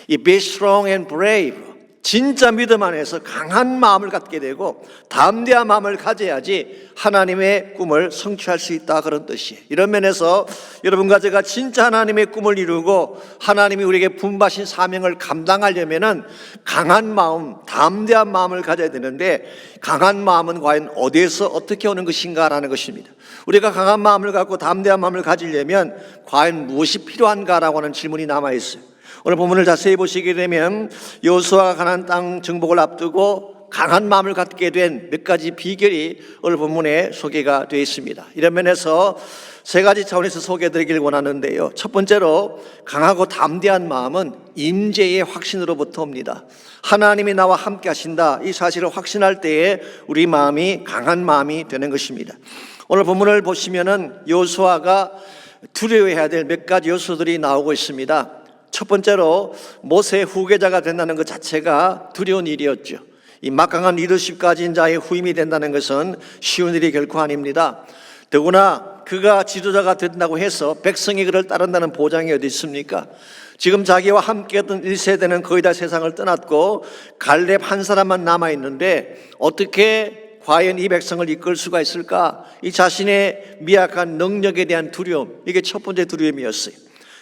이 be strong and brave, 진짜 믿음 안에서 강한 마음을 갖게 되고 담대한 마음을 가져야지 하나님의 꿈을 성취할 수 있다, 그런 뜻이에요. 이런 면에서 여러분과 제가 진짜 하나님의 꿈을 이루고 하나님이 우리에게 분부하신 사명을 감당하려면은 강한 마음, 담대한 마음을 가져야 되는데 강한 마음은 과연 어디에서 어떻게 오는 것인가라는 것입니다. 우리가 강한 마음을 갖고 담대한 마음을 가지려면 과연 무엇이 필요한가라고 하는 질문이 남아있어요. 오늘 본문을 자세히 보시게 되면 여호수아가 가나안 땅 정복을 앞두고 강한 마음을 갖게 된 몇 가지 비결이 오늘 본문에 소개가 되어 있습니다. 이런 면에서 세 가지 차원에서 소개해드리길 원하는데요. 첫 번째로 강하고 담대한 마음은 임재의 확신으로부터 옵니다. 하나님이 나와 함께 하신다, 이 사실을 확신할 때에 우리 마음이 강한 마음이 되는 것입니다. 오늘 본문을 보시면은 여호수아가 두려워해야 될 몇 가지 요소들이 나오고 있습니다. 첫 번째로 모세의 후계자가 된다는 것 자체가 두려운 일이었죠. 이 막강한 리더십 가진 자의 후임이 된다는 것은 쉬운 일이 결코 아닙니다. 더구나 그가 지도자가 된다고 해서 백성이 그를 따른다는 보장이 어디 있습니까? 지금 자기와 함께했던 1세대는 거의 다 세상을 떠났고 갈렙 한 사람만 남아있는데 어떻게 과연 이 백성을 이끌 수가 있을까? 이 자신의 미약한 능력에 대한 두려움, 이게 첫 번째 두려움이었어요.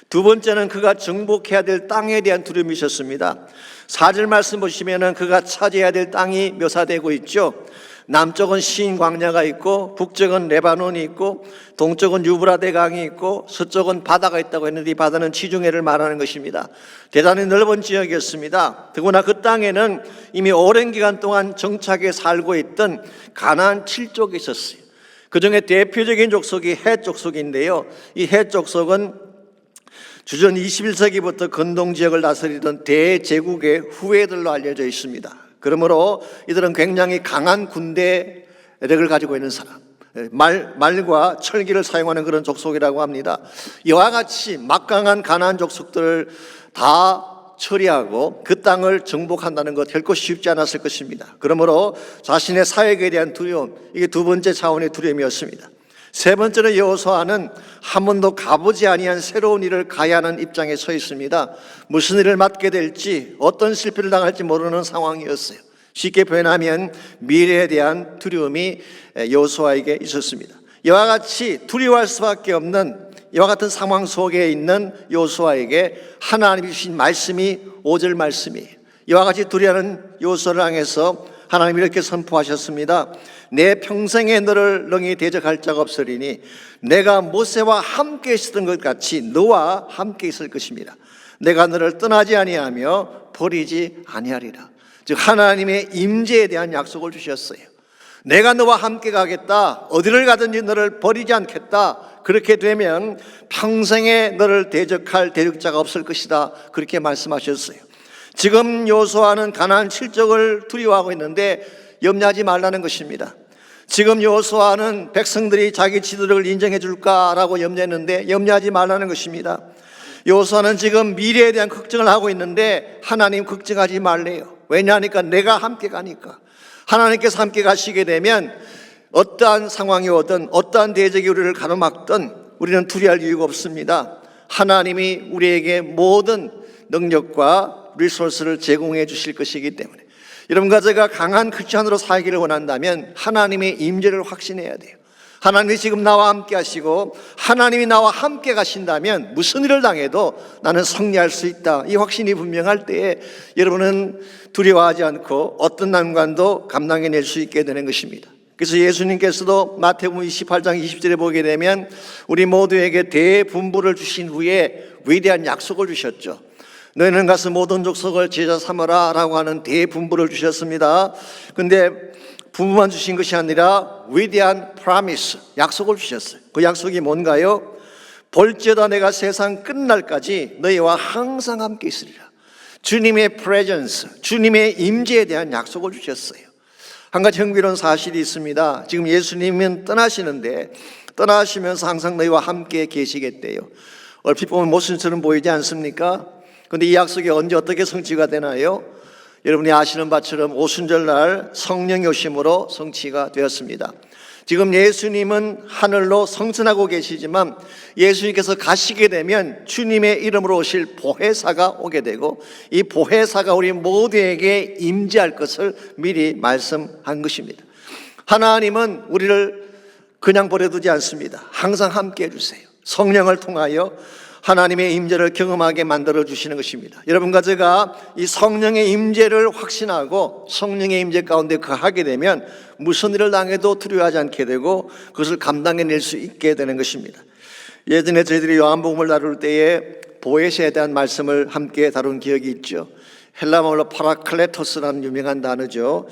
두 번째는 그가 정복해야 될 땅에 대한 두려움이 있었습니다. 4절 말씀 보시면은 그가 차지해야 될 땅이 묘사되고 있죠. 남쪽은 시인 광야가 있고 북쪽은 레바논이 있고 동쪽은 유브라데 강이 있고 서쪽은 바다가 있다고 했는데 이 바다는 지중해를 말하는 것입니다. 대단히 넓은 지역이었습니다. 더구나 그 땅에는 이미 오랜 기간 동안 정착해 살고 있던 가나안 7족이 있었어요. 그중에 대표적인 족속이 헷 족속인데요. 이 헷 족속은 주전 21세기부터 근동 지역을 다스리던 대제국의 후예들로 알려져 있습니다. 그러므로 이들은 굉장히 강한 군대력을 가지고 있는 사람, 말과 철기를 사용하는 그런 족속이라고 합니다. 이와 같이 막강한 가나안 족속들을 다 처리하고 그 땅을 정복한다는 것 결코 쉽지 않았을 것입니다. 그러므로 자신의 사역에 대한 두려움, 이게 두 번째 차원의 두려움이었습니다. 세 번째는 여호수아는 한 번도 가보지 아니한 새로운 일을 가야 하는 입장에 서 있습니다. 무슨 일을 맡게 될지, 어떤 실패를 당할지 모르는 상황이었어요. 쉽게 표현하면 미래에 대한 두려움이 여호수아에게 있었습니다. 이와 같이 두려워할 수밖에 없는 이와 같은 상황 속에 있는 여호수아에게 하나님이 주신 말씀이 5절 말씀이에요. 이와 같이 두려워하는 여호수아를 향해서 하나님이 이렇게 선포하셨습니다. 내 평생에 너를 능히 대적할 자가 없으리니 내가 모세와 함께 있었던 것 같이 너와 함께 있을 것입니다. 내가 너를 떠나지 아니하며 버리지 아니하리라. 즉 하나님의 임재에 대한 약속을 주셨어요. 내가 너와 함께 가겠다. 어디를 가든지 너를 버리지 않겠다. 그렇게 되면 평생에 너를 대적할 대적자가 없을 것이다. 그렇게 말씀하셨어요. 지금 여호수아는 가나안 7족을 두려워하고 있는데 염려하지 말라는 것입니다. 지금 여호수아는 백성들이 자기 지도력을 인정해 줄까라고 염려했는데 염려하지 말라는 것입니다. 여호수아는 지금 미래에 대한 걱정을 하고 있는데 하나님 걱정하지 말래요. 왜냐하니까 내가 함께 가니까. 하나님께서 함께 가시게 되면 어떠한 상황이 오든 어떠한 대적이 우리를 가로막든 우리는 두려워할 이유가 없습니다. 하나님이 우리에게 모든 능력과 리소스를 제공해 주실 것이기 때문에 여러분과 제가 강한 크리스찬으로 살기를 원한다면 하나님의 임재를 확신해야 돼요. 하나님이 지금 나와 함께 하시고 하나님이 나와 함께 가신다면 무슨 일을 당해도 나는 승리할 수 있다. 이 확신이 분명할 때에 여러분은 두려워하지 않고 어떤 난관도 감당해낼 수 있게 되는 것입니다. 그래서 예수님께서도 마태복음 28장 20절에 보게 되면 우리 모두에게 대분부를 주신 후에 위대한 약속을 주셨죠. 너희는 가서 모든 족속을 제자 삼으라 라고 하는 대분부를 주셨습니다. 근데 부모만 주신 것이 아니라 위대한 프라미스, 약속을 주셨어요. 그 약속이 뭔가요? 볼지어다 내가 세상 끝날까지 너희와 항상 함께 있으리라. 주님의 프레젠스, 주님의 임재에 대한 약속을 주셨어요. 한 가지 흥미로운 사실이 있습니다. 지금 예수님은 떠나시는데 떠나시면서 항상 너희와 함께 계시겠대요. 얼핏 보면 모순처럼 보이지 않습니까? 그런데 이 약속이 언제 어떻게 성취가 되나요? 여러분이 아시는 바처럼 오순절날 성령이 오심으로 성취가 되었습니다. 지금 예수님은 하늘로 성천하고 계시지만 예수님께서 가시게 되면 주님의 이름으로 오실 보혜사가 오게 되고 이 보혜사가 우리 모두에게 임재할 것을 미리 말씀한 것입니다. 하나님은 우리를 그냥 버려두지 않습니다. 항상 함께 해주세요. 성령을 통하여 하나님의 임재를 경험하게 만들어 주시는 것입니다. 여러분과 제가 이 성령의 임재를 확신하고 성령의 임재 가운데 거하게 되면 무슨 일을 당해도 두려워하지 않게 되고 그것을 감당해낼 수 있게 되는 것입니다. 예전에 저희들이 요한복음을 다룰 때에 보혜사에 대한 말씀을 함께 다룬 기억이 있죠. 헬라말로 파라클레토스라는 유명한 단어죠.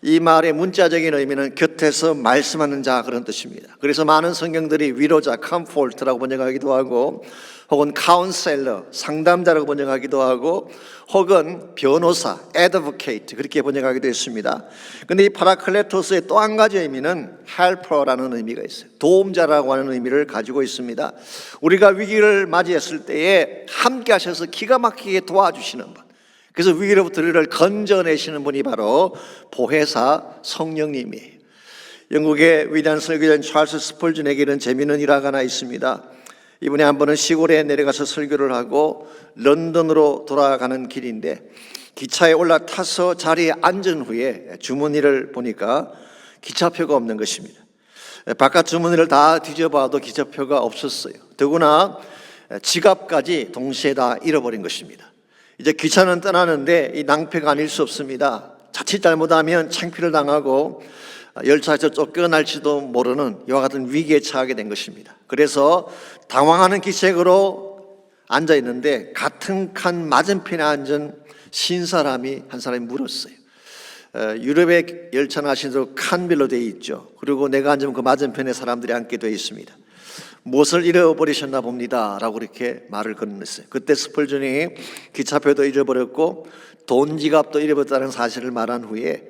이 말의 문자적인 의미는 곁에서 말씀하는 자, 그런 뜻입니다. 그래서 많은 성경들이 위로자, 컴포트라고 번역하기도 하고 혹은 카운셀러, 상담자라고 번역하기도 하고 혹은 변호사, advocate 그렇게 번역하기도 했습니다. 그런데 이 파라클레토스의 또 한 가지 의미는 helper라는 의미가 있어요. 도움자라고 하는 의미를 가지고 있습니다. 우리가 위기를 맞이했을 때에 함께 하셔서 기가 막히게 도와주시는 분, 그래서 위기로부터 우리를 건져내시는 분이 바로 보혜사 성령님이에요. 영국의 위대한 설교자인 찰스 스펄전에게 이런 재미있는 일화가 하나 있습니다. 이번에 한 번은 시골에 내려가서 설교를 하고 런던으로 돌아가는 길인데 기차에 올라타서 자리에 앉은 후에 주머니를 보니까 기차표가 없는 것입니다. 바깥 주머니를 다 뒤져봐도 기차표가 없었어요. 더구나 지갑까지 동시에 다 잃어버린 것입니다. 이제 기차는 떠나는데 이 낭패가 아닐 수 없습니다. 자칫 잘못하면 창피를 당하고 열차에서 쫓겨날지도 모르는 이와 같은 위기에 처하게 된 것입니다. 그래서 당황하는 기색으로 앉아 있는데 같은 칸 맞은편에 앉은 신사람이 한 사람이 물었어요. 유럽의 열차는 아시는 칸별로 되어 있죠. 그리고 내가 앉으면 그 맞은편에 사람들이 앉게 되어 있습니다. 무엇을 잃어버리셨나 봅니다 라고 이렇게 말을 건넸어요. 그때 스펄전이 기차표도 잃어버렸고 돈 지갑도 잃어버렸다는 사실을 말한 후에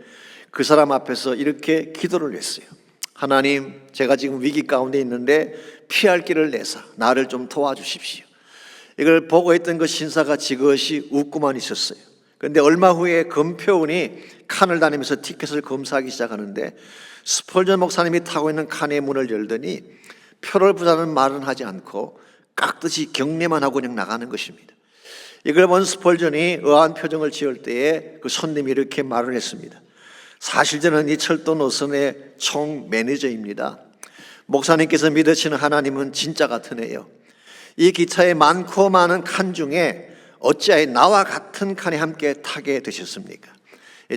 그 사람 앞에서 이렇게 기도를 했어요. 하나님, 제가 지금 위기 가운데 있는데 피할 길을 내사 나를 좀 도와주십시오. 이걸 보고 있던 그 신사가 지그시 웃고만 있었어요. 그런데 얼마 후에 검표원이 칸을 다니면서 티켓을 검사하기 시작하는데 스펄전 목사님이 타고 있는 칸의 문을 열더니 표를 부자는 말은 하지 않고 깍듯이 경례만 하고 그냥 나가는 것입니다. 이걸 본 스펄전이 의아한 표정을 지을 때에 그 손님이 이렇게 말을 했습니다. 사실 저는 이 철도 노선의 총 매니저입니다. 목사님께서 믿으시는 하나님은 진짜 같으네요. 이 기차의 많고 많은 칸 중에 어찌하여 나와 같은 칸에 함께 타게 되셨습니까?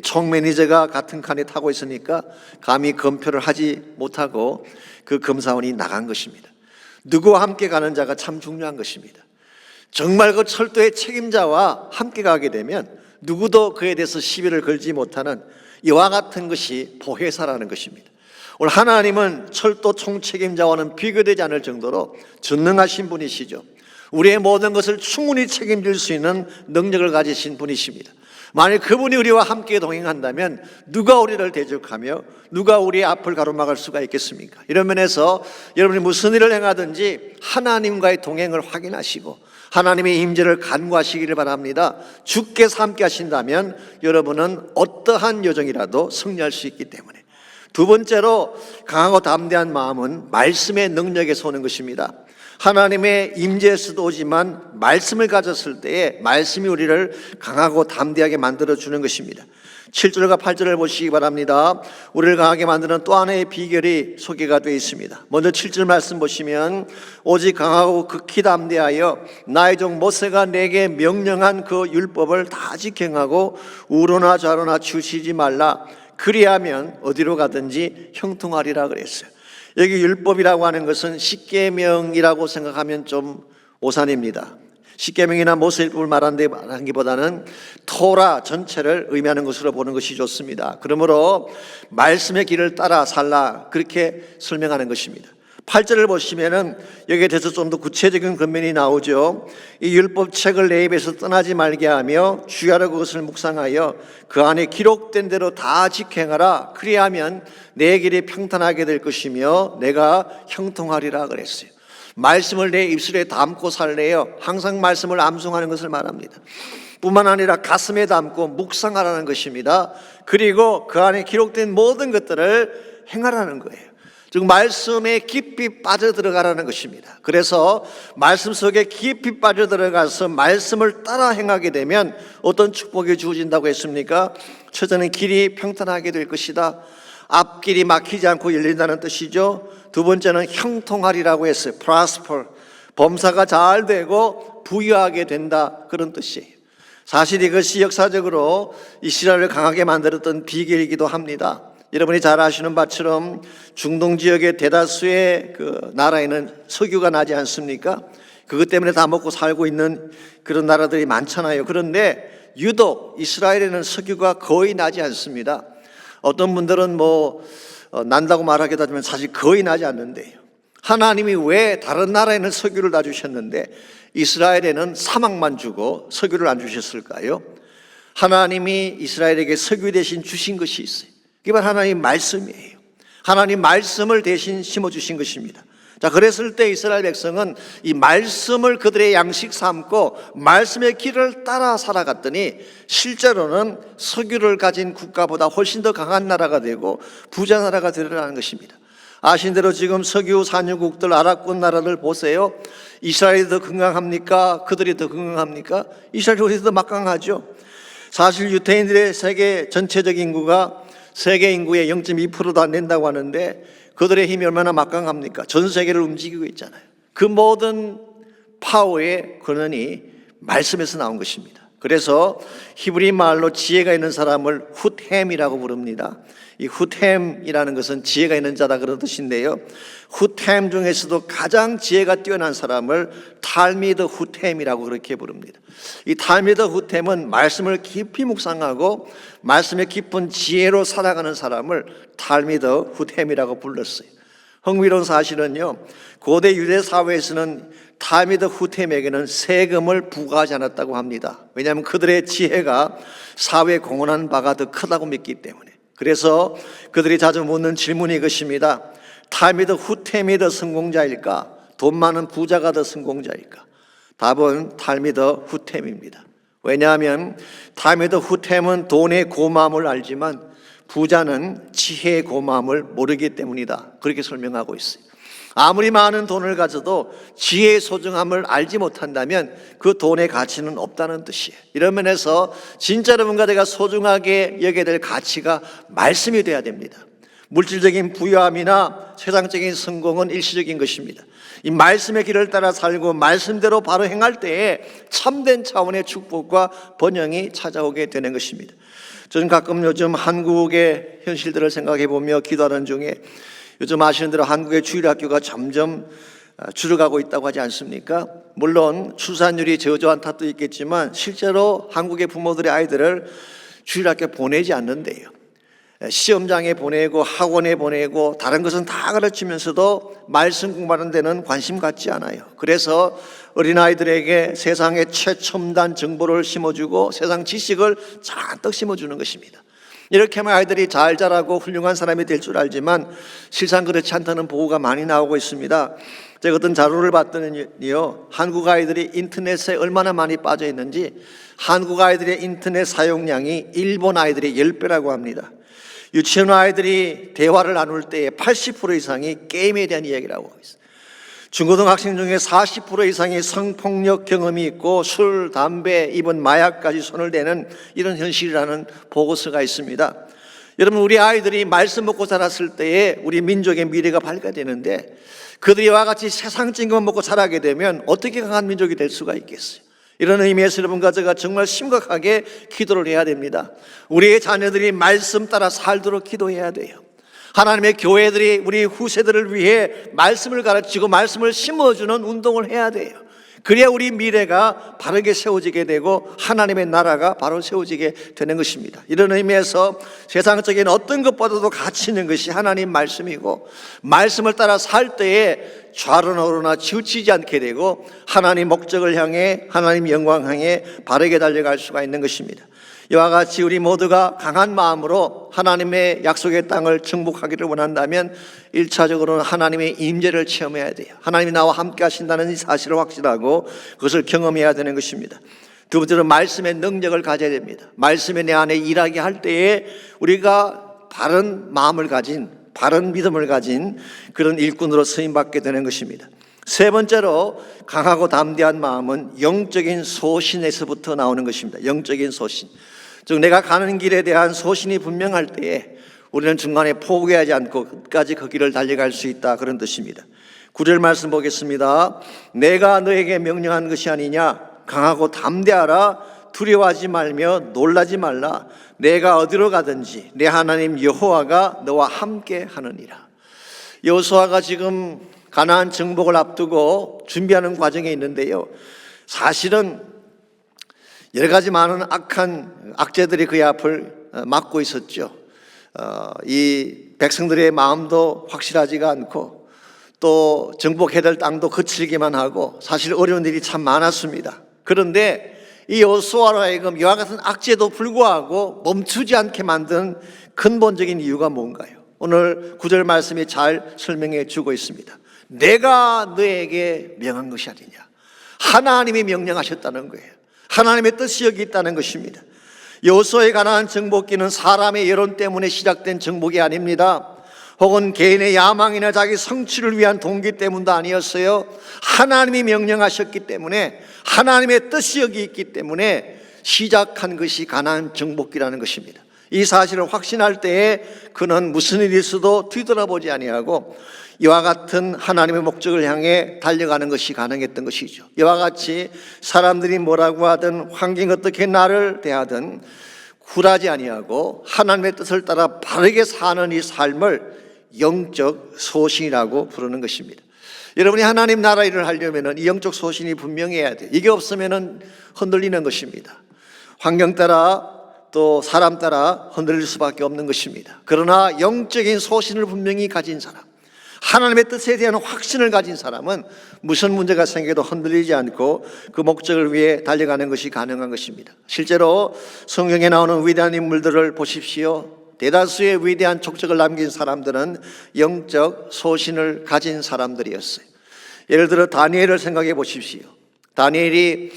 총 매니저가 같은 칸에 타고 있으니까 감히 검표를 하지 못하고 그 검사원이 나간 것입니다. 누구와 함께 가는 자가 참 중요한 것입니다. 정말 그 철도의 책임자와 함께 가게 되면 누구도 그에 대해서 시비를 걸지 못하는 이와 같은 것이 보혜사라는 것입니다. 오늘 하나님은 철도 총책임자와는 비교되지 않을 정도로 전능하신 분이시죠. 우리의 모든 것을 충분히 책임질 수 있는 능력을 가지신 분이십니다. 만약 그분이 우리와 함께 동행한다면 누가 우리를 대적하며 누가 우리의 앞을 가로막을 수가 있겠습니까? 이런 면에서 여러분이 무슨 일을 행하든지 하나님과의 동행을 확인하시고 하나님의 임재를 간구하시기를 바랍니다. 주께서 함께 하신다면 여러분은 어떠한 여정이라도 승리할 수 있기 때문에. 두 번째로 강하고 담대한 마음은 말씀의 능력에서 오는 것입니다. 하나님의 임재에서도 오지만 말씀을 가졌을 때에 말씀이 우리를 강하고 담대하게 만들어주는 것입니다. 7절과 8절을 보시기 바랍니다. 우리를 강하게 만드는 또 하나의 비결이 소개가 되어 있습니다. 먼저 7절 말씀 보시면 오직 강하고 극히 담대하여 나의 종 모세가 내게 명령한 그 율법을 다 지켜하고 우로나 좌로나 치우치지 말라. 그리하면 어디로 가든지 형통하리라 그랬어요. 여기 율법이라고 하는 것은 십계명이라고 생각하면 좀 오산입니다. 십계명이나 모세율법을 말하기보다는 토라 전체를 의미하는 것으로 보는 것이 좋습니다. 그러므로 말씀의 길을 따라 살라, 그렇게 설명하는 것입니다. 8절을 보시면은 여기에 대해서 좀 더 구체적인 권면이 나오죠. 이 율법책을 내 입에서 떠나지 말게 하며 주야로 그것을 묵상하여 그 안에 기록된 대로 다 직행하라. 그리하면 내 길이 평탄하게 될 것이며 내가 형통하리라 그랬어요. 말씀을 내 입술에 담고 살래요. 항상 말씀을 암송하는 것을 말합니다. 뿐만 아니라 가슴에 담고 묵상하라는 것입니다. 그리고 그 안에 기록된 모든 것들을 행하라는 거예요. 즉 말씀에 깊이 빠져들어가라는 것입니다. 그래서 말씀 속에 깊이 빠져들어가서 말씀을 따라 행하게 되면 어떤 축복이 주어진다고 했습니까? 첫째는 길이 평탄하게 될 것이다. 앞길이 막히지 않고 열린다는 뜻이죠. 두 번째는 형통하리라고 했어요. prosper, 범사가 잘 되고 부유하게 된다, 그런 뜻이에요. 사실 이것이 역사적으로 이스라엘을 강하게 만들었던 비결이기도 합니다. 여러분이 잘 아시는 바처럼 중동 지역의 대다수의 그 나라에는 석유가 나지 않습니까? 그것 때문에 다 먹고 살고 있는 그런 나라들이 많잖아요. 그런데 유독 이스라엘에는 석유가 거의 나지 않습니다. 어떤 분들은 난다고 말하기도 하지만 사실 거의 나지 않는데요. 하나님이 왜 다른 나라에는 석유를 다 주셨는데 이스라엘에는 사막만 주고 석유를 안 주셨을까요? 하나님이 이스라엘에게 석유 대신 주신 것이 있어요. 그게 바로 하나님 말씀이에요. 하나님 말씀을 대신 심어주신 것입니다. 자, 그랬을 때 이스라엘 백성은 이 말씀을 그들의 양식 삼고 말씀의 길을 따라 살아갔더니 실제로는 석유를 가진 국가보다 훨씬 더 강한 나라가 되고 부자 나라가 되려는 것입니다. 아신 대로 지금 석유 산유국들, 아랍권 나라들 보세요. 이스라엘이 더 건강합니까? 그들이 더 건강합니까? 이스라엘이 훨씬 더 막강하죠. 사실 유대인들의 세계 전체적 인구가 세계 인구의 0.2%도 안 된다고 하는데 그들의 힘이 얼마나 막강합니까? 전 세계를 움직이고 있잖아요. 그 모든 파워의 근원이 말씀에서 나온 것입니다. 그래서 히브리 말로 지혜가 있는 사람을 후템이라고 부릅니다. 이 후템이라는 것은 지혜가 있는 자다, 그런 뜻인데요. 후템 중에서도 가장 지혜가 뛰어난 사람을 탈미드 후템이라고 그렇게 부릅니다. 이 탈미드 후템은 말씀을 깊이 묵상하고 말씀의 깊은 지혜로 살아가는 사람을 탈미드 후템이라고 불렀어요. 흥미로운 사실은요, 고대 유대 사회에서는 탈미드 후템에게는 세금을 부과하지 않았다고 합니다. 왜냐하면 그들의 지혜가 사회에 공헌한 바가 더 크다고 믿기 때문에. 그래서 그들이 자주 묻는 질문이 이것입니다. 탈미드 후템이 더 성공자일까? 돈 많은 부자가 더 성공자일까? 답은 탈미드 후템입니다. 왜냐하면 탈미드 후템은 돈의 고마움을 알지만 부자는 지혜의 고마움을 모르기 때문이다, 그렇게 설명하고 있어요. 아무리 많은 돈을 가져도 지혜의 소중함을 알지 못한다면 그 돈의 가치는 없다는 뜻이에요. 이런 면에서 진짜 여러분과 내가 소중하게 여겨야 될 가치가 말씀이 돼야 됩니다. 물질적인 부유함이나 세상적인 성공은 일시적인 것입니다. 이 말씀의 길을 따라 살고 말씀대로 바로 행할 때에 참된 차원의 축복과 번영이 찾아오게 되는 것입니다. 저는 가끔 요즘 한국의 현실들을 생각해 보며 기도하는 중에, 요즘 아시는 대로 한국의 주일학교가 점점 줄어가고 있다고 하지 않습니까? 물론 출산율이 저조한 탓도 있겠지만 실제로 한국의 부모들의 아이들을 주일학교 보내지 않는데요. 시험장에 보내고 학원에 보내고 다른 것은 다 가르치면서도 말씀 공부하는 데는 관심 갖지 않아요. 그래서 어린아이들에게 세상의 최첨단 정보를 심어주고 세상 지식을 잔뜩 심어주는 것입니다. 이렇게 하면 아이들이 잘 자라고 훌륭한 사람이 될 줄 알지만 실상 그렇지 않다는 보고가 많이 나오고 있습니다. 제가 어떤 자료를 봤더니요, 한국 아이들이 인터넷에 얼마나 많이 빠져 있는지 한국 아이들의 인터넷 사용량이 일본 아이들의 10배라고 합니다. 유치원 아이들이 대화를 나눌 때에 80% 이상이 게임에 대한 이야기라고 하고 있어요. 중고등학생 중에 40% 이상이 성폭력 경험이 있고 술, 담배, 입은 마약까지 손을 대는 이런 현실이라는 보고서가 있습니다. 여러분, 우리 아이들이 말씀 먹고 자랐을 때에 우리 민족의 미래가 밝아야 되는데 그들이 와 같이 세상적인 것만 먹고 자라게 되면 어떻게 강한 민족이 될 수가 있겠어요? 이런 의미에서 여러분과 제가 정말 심각하게 기도를 해야 됩니다. 우리의 자녀들이 말씀 따라 살도록 기도해야 돼요. 하나님의 교회들이 우리 후세들을 위해 말씀을 가르치고 말씀을 심어주는 운동을 해야 돼요. 그래야 우리 미래가 바르게 세워지게 되고 하나님의 나라가 바로 세워지게 되는 것입니다. 이런 의미에서 세상적인 어떤 것보다도 가치 있는 것이 하나님 말씀이고, 말씀을 따라 살 때에 좌로나 우로나 치우치지 않게 되고 하나님 목적을 향해, 하나님 영광 향해 바르게 달려갈 수가 있는 것입니다. 이와 같이 우리 모두가 강한 마음으로 하나님의 약속의 땅을 정복하기를 원한다면 1차적으로는 하나님의 임재를 체험해야 돼요. 하나님이 나와 함께 하신다는 이 사실을 확신하고 그것을 경험해야 되는 것입니다. 두 번째로 말씀의 능력을 가져야 됩니다. 말씀이 내 안에 일하게 할 때에 우리가 바른 마음을 가진, 바른 믿음을 가진 그런 일꾼으로 쓰임받게 되는 것입니다. 세 번째로 강하고 담대한 마음은 영적인 소신에서부터 나오는 것입니다. 영적인 소신. 즉 내가 가는 길에 대한 소신이 분명할 때에 우리는 중간에 포기하지 않고 끝까지 그 길을 달려갈 수 있다, 그런 뜻입니다. 9절 말씀 보겠습니다. 내가 너에게 명령한 것이 아니냐, 강하고 담대하라, 두려워하지 말며 놀라지 말라, 내가 어디로 가든지 내 하나님 여호와가 너와 함께 하느니라. 여호수아가 지금 가나안 정복을 앞두고 준비하는 과정에 있는데요, 사실은 여러 가지 많은 악한 악재들이 그의 앞을 막고 있었죠. 이 백성들의 마음도 확실하지가 않고 또 정복해야 될 땅도 거칠기만 하고 사실 어려운 일이 참 많았습니다. 그런데 이 여호수아로 하여금 이와 같은 악재도 불구하고 멈추지 않게 만든 근본적인 이유가 뭔가요? 오늘 9절 말씀이 잘 설명해 주고 있습니다. 내가 너에게 명한 것이 아니냐. 하나님이 명령하셨다는 거예요. 하나님의 뜻이 여기 있다는 것입니다. 여호수아의 가나안 정복기는 사람의 여론 때문에 시작된 정복이 아닙니다. 혹은 개인의 야망이나 자기 성취를 위한 동기 때문도 아니었어요. 하나님이 명령하셨기 때문에, 하나님의 뜻이 여기 있기 때문에 시작한 것이 가나안 정복기라는 것입니다. 이 사실을 확신할 때에 그는 무슨 일이 있어도 뒤돌아보지 아니하고 이와 같은 하나님의 목적을 향해 달려가는 것이 가능했던 것이죠. 이와 같이 사람들이 뭐라고 하든 환경이 어떻게 나를 대하든 굴하지 아니하고 하나님의 뜻을 따라 바르게 사는 이 삶을 영적 소신이라고 부르는 것입니다. 여러분이 하나님 나라 일을 하려면 이 영적 소신이 분명해야 돼요. 이게 없으면 흔들리는 것입니다. 환경 따라 또 사람 따라 흔들릴 수밖에 없는 것입니다. 그러나 영적인 소신을 분명히 가진 사람, 하나님의 뜻에 대한 확신을 가진 사람은 무슨 문제가 생겨도 흔들리지 않고 그 목적을 위해 달려가는 것이 가능한 것입니다. 실제로 성경에 나오는 위대한 인물들을 보십시오. 대다수의 위대한 족적을 남긴 사람들은 영적 소신을 가진 사람들이었어요. 예를 들어 다니엘을 생각해 보십시오. 다니엘이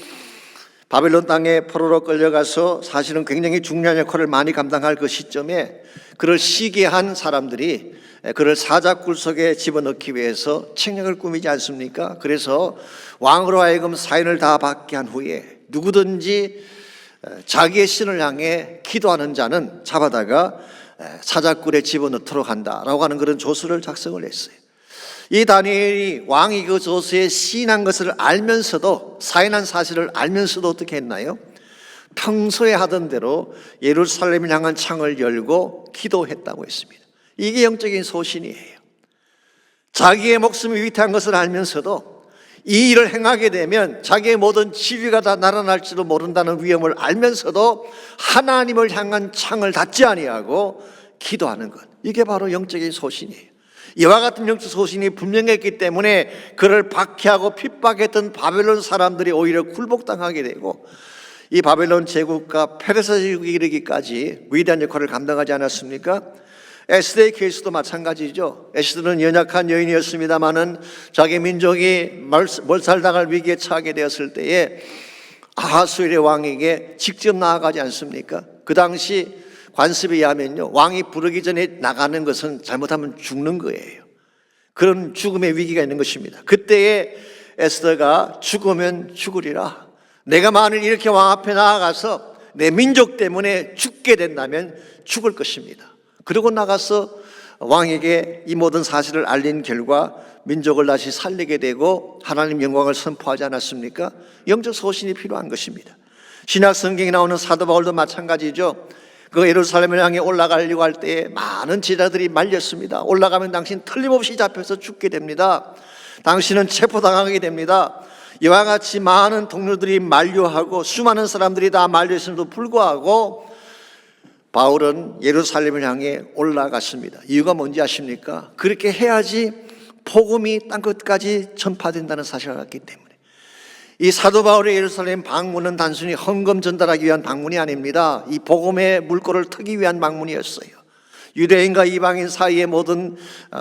바벨론 땅에 포로로 끌려가서 사실은 굉장히 중요한 역할을 많이 감당할 그 시점에 그를 시기한 사람들이 그를 사자굴 속에 집어넣기 위해서 책략을 꾸미지 않습니까? 그래서 왕으로 하여금 사인을 다 받게 한 후에 누구든지 자기의 신을 향해 기도하는 자는 잡아다가 사자굴에 집어넣도록 한다라고 하는 그런 조서를 작성을 했어요. 이 다니엘이 왕이 그 조서에 시인한 것을 알면서도, 사인한 사실을 알면서도 어떻게 했나요? 평소에 하던 대로 예루살렘을 향한 창을 열고 기도했다고 했습니다. 이게 영적인 소신이에요. 자기의 목숨이 위태한 것을 알면서도 이 일을 행하게 되면 자기의 모든 지위가 다 날아날지도 모른다는 위험을 알면서도 하나님을 향한 창을 닫지 아니하고 기도하는 것, 이게 바로 영적인 소신이에요. 이와 같은 영적 소신이 분명했기 때문에 그를 박해하고 핍박했던 바벨론 사람들이 오히려 굴복당하게 되고 이 바벨론 제국과 페르시아 제국이 이르기까지 위대한 역할을 감당하지 않았습니까? 에스더의 케이스도 마찬가지죠. 에스더는 연약한 여인이었습니다마는 자기 민족이 몰살당할 위기에 처하게 되었을 때에 아하수엘의 왕에게 직접 나아가지 않습니까? 그 당시 관습에 의하면요, 왕이 부르기 전에 나가는 것은 잘못하면 죽는 거예요. 그런 죽음의 위기가 있는 것입니다. 그때에 에스더가 죽으면 죽으리라, 내가 만일 이렇게 왕 앞에 나아가서 내 민족 때문에 죽게 된다면 죽을 것입니다. 그리고 나가서 왕에게 이 모든 사실을 알린 결과 민족을 다시 살리게 되고 하나님 영광을 선포하지 않았습니까? 영적 소신이 필요한 것입니다. 신약 성경에 나오는 사도 바울도 마찬가지죠. 그 예루살렘을 향해 올라가려고 할 때에 많은 제자들이 말렸습니다. 올라가면 당신 틀림없이 잡혀서 죽게 됩니다. 당신은 체포당하게 됩니다. 이와 같이 많은 동료들이 만류하고 수많은 사람들이 다 만류했음에도 불구하고 바울은 예루살렘을 향해 올라갔습니다. 이유가 뭔지 아십니까? 그렇게 해야지 복음이 땅끝까지 전파된다는 사실을 알았기 때문에. 이 사도 바울의 예루살렘 방문은 단순히 헌금 전달하기 위한 방문이 아닙니다. 이 복음의 물꼬를 트기 위한 방문이었어요. 유대인과 이방인 사이의 모든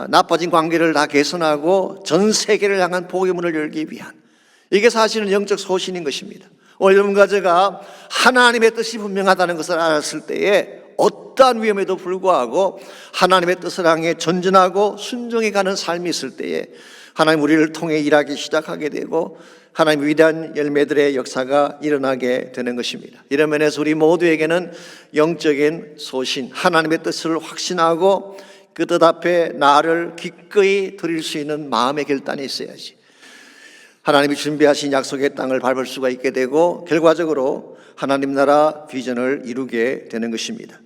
나빠진 관계를 다 개선하고 전 세계를 향한 복음의 문을 열기 위한, 이게 사실은 영적 소신인 것입니다. 오늘 여러분과 제가 하나님의 뜻이 분명하다는 것을 알았을 때에 어떠한 위험에도 불구하고 하나님의 뜻을 향해 전진하고 순종해 가는 삶이 있을 때에 하나님 우리를 통해 일하기 시작하게 되고 하나님 위대한 열매들의 역사가 일어나게 되는 것입니다. 이런 면에서 우리 모두에게는 영적인 소신, 하나님의 뜻을 확신하고 그 뜻 앞에 나를 기꺼이 드릴 수 있는 마음의 결단이 있어야지 하나님이 준비하신 약속의 땅을 밟을 수가 있게 되고 결과적으로 하나님 나라 비전을 이루게 되는 것입니다.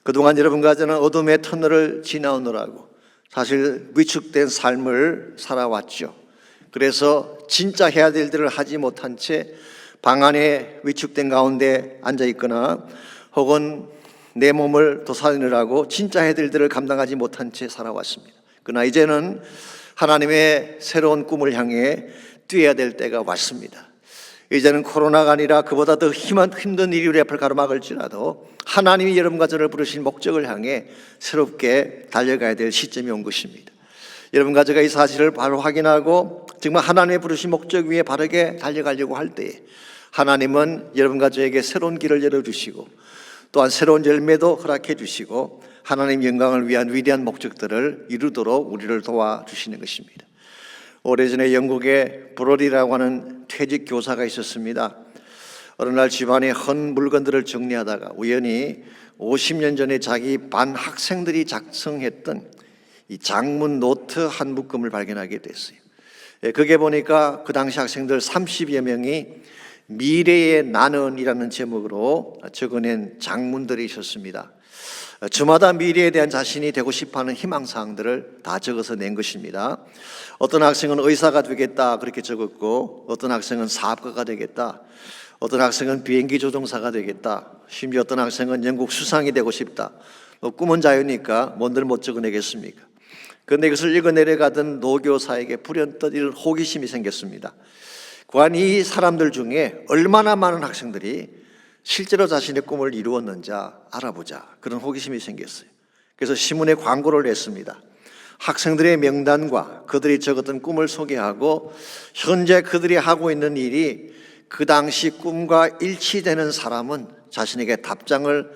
그동안 여러분과 저는 어둠의 터널을 지나오느라고 사실 위축된 삶을 살아왔죠. 그래서 진짜 해야 될 일을 하지 못한 채 방 안에 위축된 가운데 앉아 있거나 혹은 내 몸을 도살리느라고 진짜 해야 될 일을 감당하지 못한 채 살아왔습니다. 그러나 이제는 하나님의 새로운 꿈을 향해 뛰어야 될 때가 왔습니다. 이제는 코로나가 아니라 그보다 더 힘든 일이 우리 앞을 가로막을지라도 하나님이 여러분과 저를 부르신 목적을 향해 새롭게 달려가야 될 시점이 온 것입니다. 여러분과 제가 이 사실을 바로 확인하고 정말 하나님의 부르신 목적 위에 바르게 달려가려고 할 때에 하나님은 여러분과 저에게 새로운 길을 열어주시고 또한 새로운 열매도 허락해 주시고 하나님 영광을 위한 위대한 목적들을 이루도록 우리를 도와주시는 것입니다. 오래전에 영국에 브로리라고 하는 퇴직 교사가 있었습니다. 어느 날 집안의 헌 물건들을 정리하다가 우연히 50년 전에 자기 반 학생들이 작성했던 이 장문 노트 한 묶음을 발견하게 됐어요. 그게 보니까 그 당시 학생들 30여 명이 미래의 나는이라는 제목으로 적어낸 장문들이 있었습니다. 주마다 미래에 대한 자신이 되고 싶어하는 희망사항들을 다 적어서 낸 것입니다. 어떤 학생은 의사가 되겠다 그렇게 적었고, 어떤 학생은 사업가가 되겠다, 어떤 학생은 비행기 조종사가 되겠다, 심지어 어떤 학생은 영국 수상이 되고 싶다. 꿈은 자유니까 뭔들 못 적어내겠습니까? 그런데 이것을 읽어내려가던 노교사에게 불현듯 이런 호기심이 생겼습니다. 과연 이 사람들 중에 얼마나 많은 학생들이 실제로 자신의 꿈을 이루었는지 알아보자, 그런 호기심이 생겼어요. 그래서 신문에 광고를 냈습니다. 학생들의 명단과 그들이 적었던 꿈을 소개하고 현재 그들이 하고 있는 일이 그 당시 꿈과 일치되는 사람은 자신에게 답장을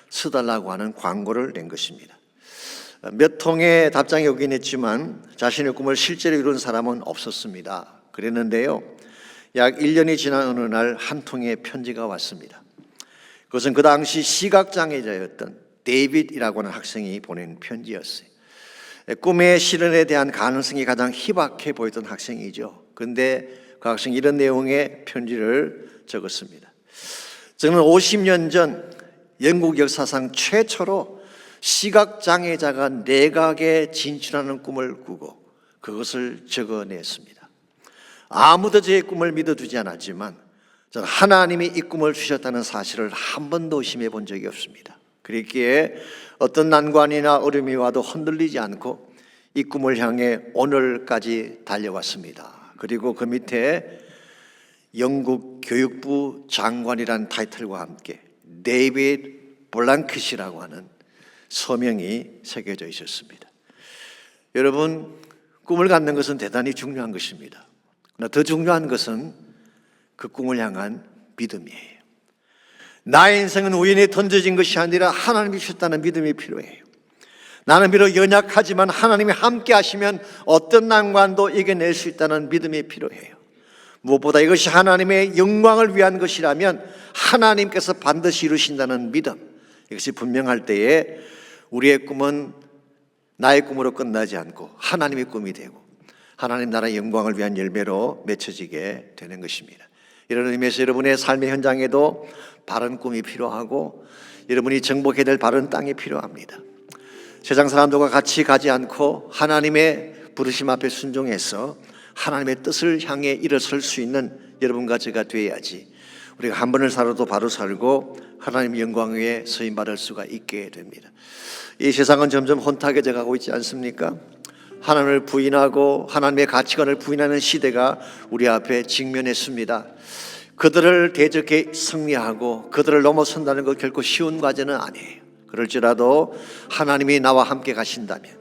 써달라고 하는 광고를 낸 것입니다. 몇 통의 답장이 오긴 했지만 자신의 꿈을 실제로 이룬 사람은 없었습니다. 그랬는데요, 약 1년이 지난 어느 날 한 통의 편지가 왔습니다. 그것은 그 당시 시각장애자였던 데이빗이라고 하는 학생이 보낸 편지였어요. 꿈의 실현에 대한 가능성이 가장 희박해 보였던 학생이죠. 그런데 그 학생이 이런 내용의 편지를 적었습니다. 저는 50년 전 영국 역사상 최초로 시각장애자가 내각에 진출하는 꿈을 꾸고 그것을 적어냈습니다. 아무도 제 꿈을 믿어주지 않았지만 저는 하나님이 이 꿈을 주셨다는 사실을 한 번도 의심해 본 적이 없습니다. 그랬기에 어떤 난관이나 어려움이 와도 흔들리지 않고 이 꿈을 향해 오늘까지 달려왔습니다. 그리고 그 밑에 영국 교육부 장관이라는 타이틀과 함께 데이빗 블랑킷이라고 하는 서명이 새겨져 있었습니다. 여러분, 꿈을 갖는 것은 대단히 중요한 것입니다. 그러나 더 중요한 것은 그 꿈을 향한 믿음이에요. 나의 인생은 우연히 던져진 것이 아니라 하나님이 주셨다는 믿음이 필요해요. 나는 비록 연약하지만 하나님이 함께 하시면 어떤 난관도 이겨낼 수 있다는 믿음이 필요해요. 무엇보다 이것이 하나님의 영광을 위한 것이라면 하나님께서 반드시 이루신다는 믿음, 이것이 분명할 때에 우리의 꿈은 나의 꿈으로 끝나지 않고 하나님의 꿈이 되고 하나님 나라의 영광을 위한 열매로 맺혀지게 되는 것입니다. 이런 의미에서 여러분의 삶의 현장에도 바른 꿈이 필요하고 여러분이 정복해야 될 바른 땅이 필요합니다. 세상 사람들과 같이 가지 않고 하나님의 부르심 앞에 순종해서 하나님의 뜻을 향해 일어설 수 있는 여러분과 제가 되어야지 우리가 한 번을 살아도 바로 살고 하나님의 영광 위에 서임받을 수가 있게 됩니다. 이 세상은 점점 혼탁해져 가고 있지 않습니까? 하나님을 부인하고 하나님의 가치관을 부인하는 시대가 우리 앞에 직면했습니다. 그들을 대적해 승리하고 그들을 넘어선다는 것 결코 쉬운 과제는 아니에요. 그럴지라도 하나님이 나와 함께 가신다면,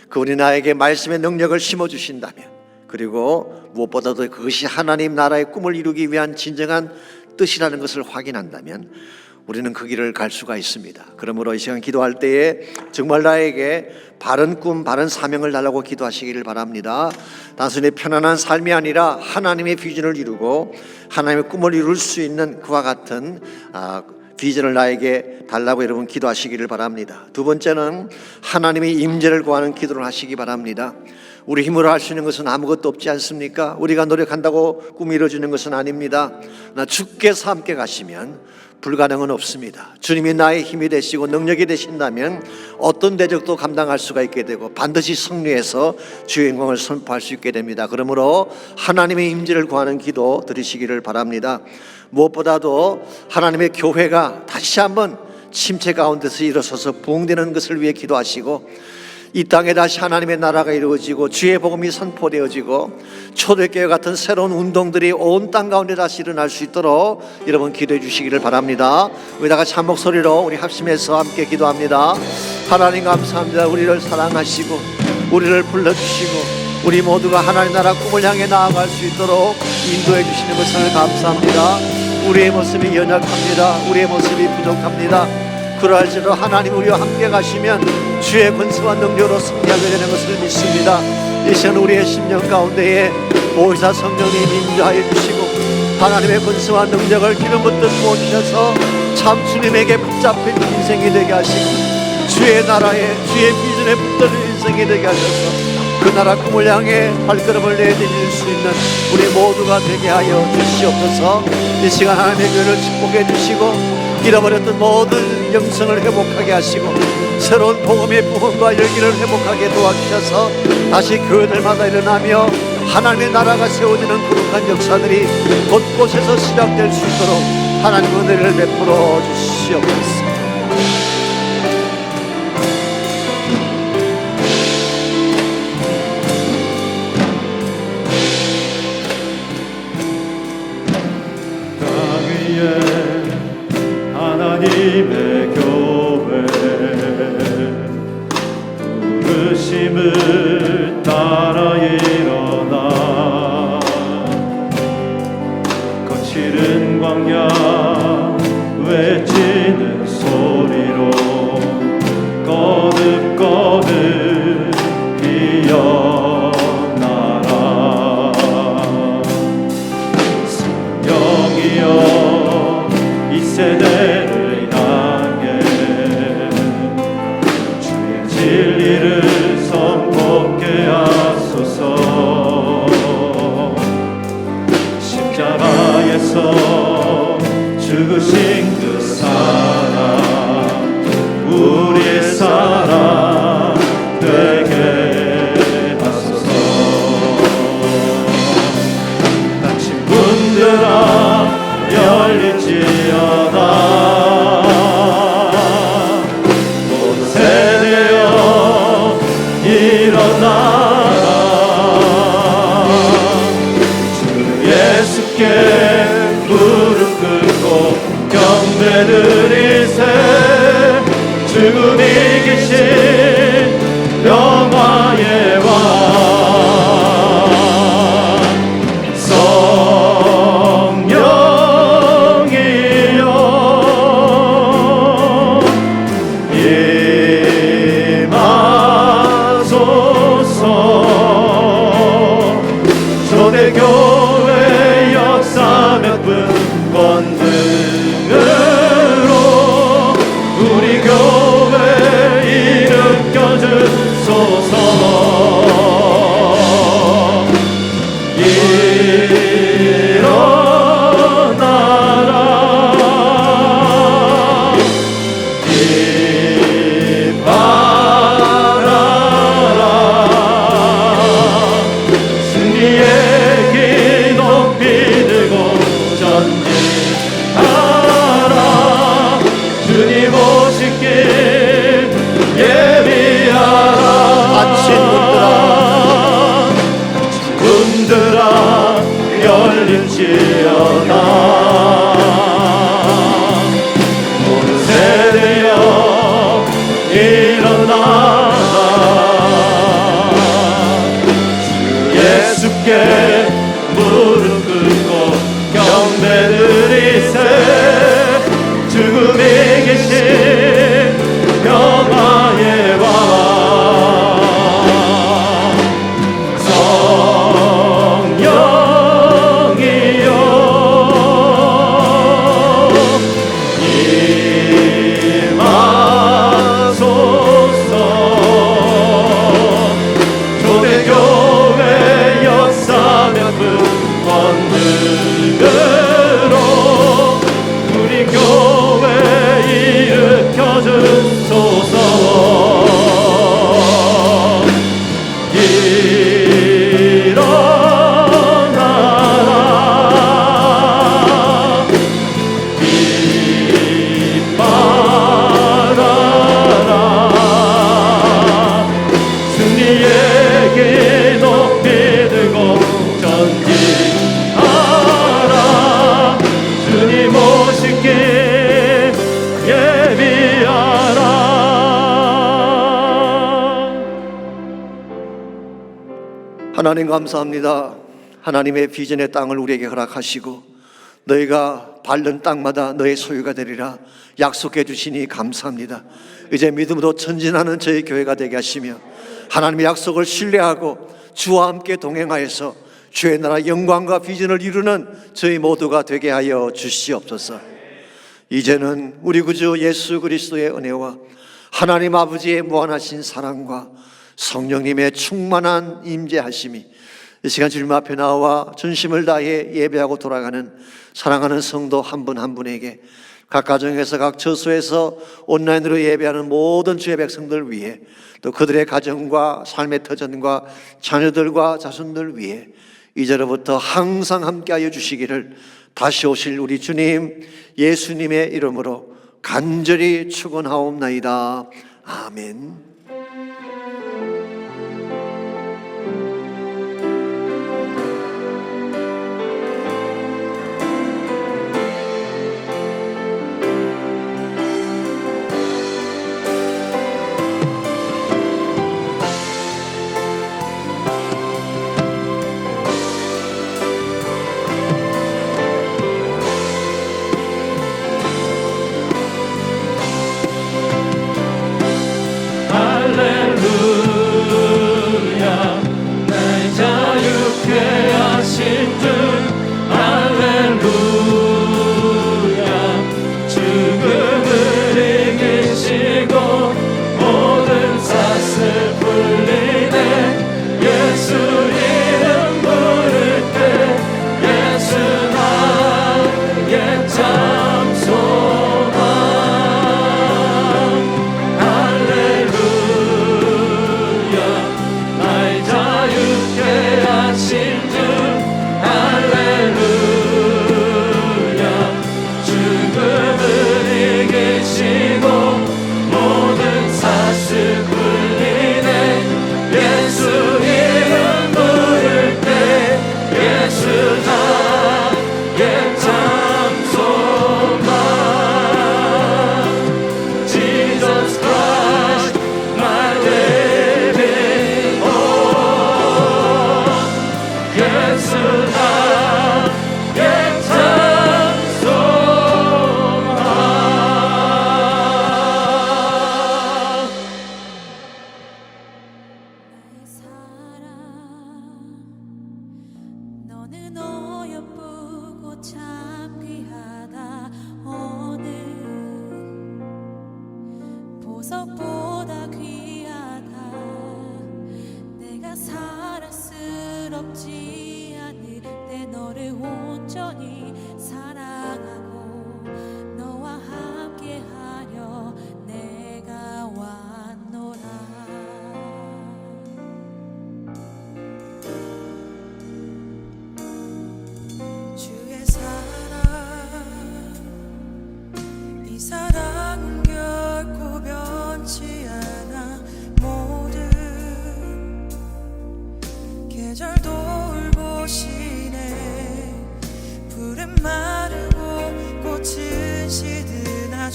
그분이 나에게 말씀의 능력을 심어주신다면, 그리고 무엇보다도 그것이 하나님 나라의 꿈을 이루기 위한 진정한 뜻이라는 것을 확인한다면 우리는 그 길을 갈 수가 있습니다. 그러므로 이 시간 기도할 때에 정말 나에게 바른 꿈, 바른 사명을 달라고 기도하시기를 바랍니다. 단순히 편안한 삶이 아니라 하나님의 비전을 이루고 하나님의 꿈을 이룰 수 있는 그와 같은 비전을 나에게 달라고 여러분 기도하시기를 바랍니다. 두 번째는 하나님의 임재를 구하는 기도를 하시기 바랍니다. 우리 힘으로 할 수 있는 것은 아무것도 없지 않습니까? 우리가 노력한다고 꿈이 이루어지는 것은 아닙니다. 나 주께서 함께 가시면 불가능은 없습니다. 주님이 나의 힘이 되시고 능력이 되신다면 어떤 대적도 감당할 수가 있게 되고 반드시 승리해서 주의 영광을 선포할 수 있게 됩니다. 그러므로 하나님의 임재를 구하는 기도 드리시기를 바랍니다. 무엇보다도 하나님의 교회가 다시 한번 침체 가운데서 일어서서 부흥되는 것을 위해 기도하시고 이 땅에 다시 하나님의 나라가 이루어지고 주의 복음이 선포되어지고 초대교회 같은 새로운 운동들이 온 땅 가운데 다시 일어날 수 있도록 여러분 기도해 주시기를 바랍니다. 우리 다 같이 한 목소리로 우리 합심해서 함께 기도합니다. 하나님 감사합니다. 우리를 사랑하시고 우리를 불러주시고 우리 모두가 하나님 나라 꿈을 향해 나아갈 수 있도록 인도해 주시는 것을 감사합니다. 우리의 모습이 연약합니다. 우리의 모습이 부족합니다. 그러할지라도 하나님 우리와 함께 가시면 주의 권세와 능력으로 승리하게 되는 것을 믿습니다. 이 시간 우리의 심령 가운데에 보혜사 성령님 임재하여 주시고 하나님의 권세와 능력을 기름 붓듯 부어주셔서 참 주님에게 붙잡힌 인생이 되게 하시고 주의 나라에 주의 비전에 붙드는 인생이 되게 하셔서 그 나라 꿈을 향해 발걸음을 내디딜 수 있는 우리 모두가 되게 하여 주시옵소서. 이 시간 하나님의 교회를 축복해 주시고 잃어버렸던 모든 영성을 회복하게 하시고 새로운 복음의 부흥과 열기를 회복하게 도와주셔서 다시 교회들마다 일어나며 하나님의 나라가 세워지는 거룩한 역사들이 곳곳에서 시작될 수 있도록 하나님 은혜를 베풀어 주시옵소서. 하나님의 교회 부르심을 따라 일어나 거칠은 광야 외치는 소리로 거듭거듭 피어나라. 성령이여 이 세대를 향해 주의 진리를 선포케 하소서. 십자가에서 죽으신 그 사랑 우리의 사랑 되게 하소서. 닫힌 문들아 열릴지어다. 모든 세대여 일어나라. 주 예수께 무릎 꿇고 경배드리세. 죽음이 이기신 평화의 왕 성령이여 임하소서. 초대교회 역사 몇분 권능으로 주시려다 모든 세대여 일어나라 주 예수께 무릎 꿇고 경배드리세 죽음이 계신 평화의 왕 성령이여 임하소서 초대교회 역사 몇분 권능으로 우리 교회 일으켜 주소서 일어나라 빛발하라 승리의 길 높이 들고 전진하라 주님 오신 길 예비하라 하나님 감사합니다. 하나님의 비전의 땅을 우리에게 허락하시고 너희가 밟는 땅마다 너의 소유가 되리라 약속해 주시니 감사합니다. 이제 믿음으로 전진하는 저희 교회가 되게 하시며 하나님의 약속을 신뢰하고 주와 함께 동행하여서 주의 나라 영광과 비전을 이루는 저희 모두가 되게 하여 주시옵소서. 이제는 우리 구주 예수 그리스도의 은혜와 하나님 아버지의 무한하신 사랑과 성령님의 충만한 임재하심이 이 시간 주님 앞에 나와 전심을 다해 예배하고 돌아가는 사랑하는 성도 한 분 한 분에게 각 가정에서 각 처소에서 온라인으로 예배하는 모든 주의 백성들 위해 또 그들의 가정과 삶의 터전과 자녀들과 자손들 위해 이제로부터 항상 함께하여 주시기를 다시 오실 우리 주님 예수님의 이름으로 간절히 축원하옵나이다. 아멘.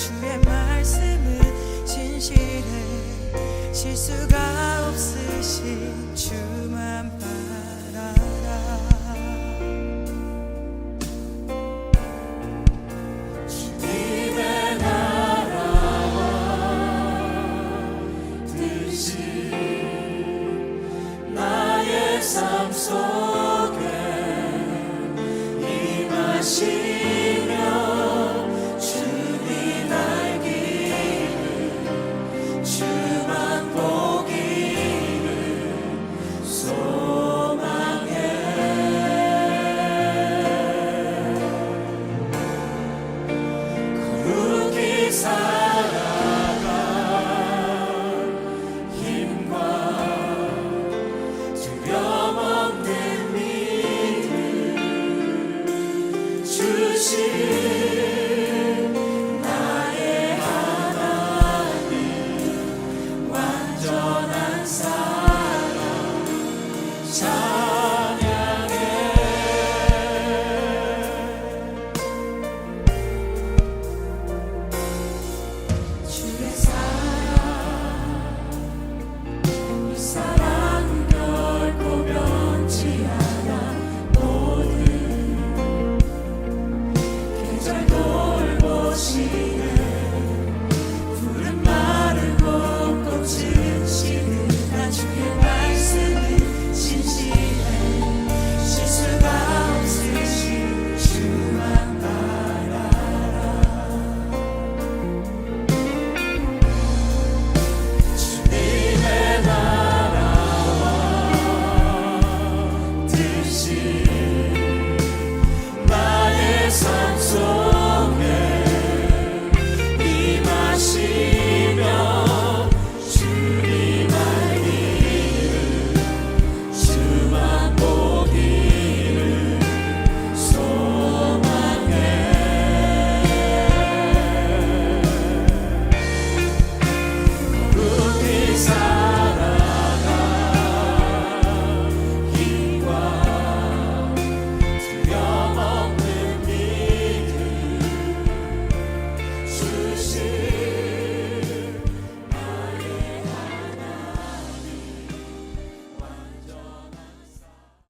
주의 말씀은 진실해 실수가 없으신 주만 바라라 주님의 나라와 뜻이 나의 삶 속에 임하시며 주님 날 기름 주만 보기를 소망해 거룩히 살아가 힘과 두려움 없는 믿음 주시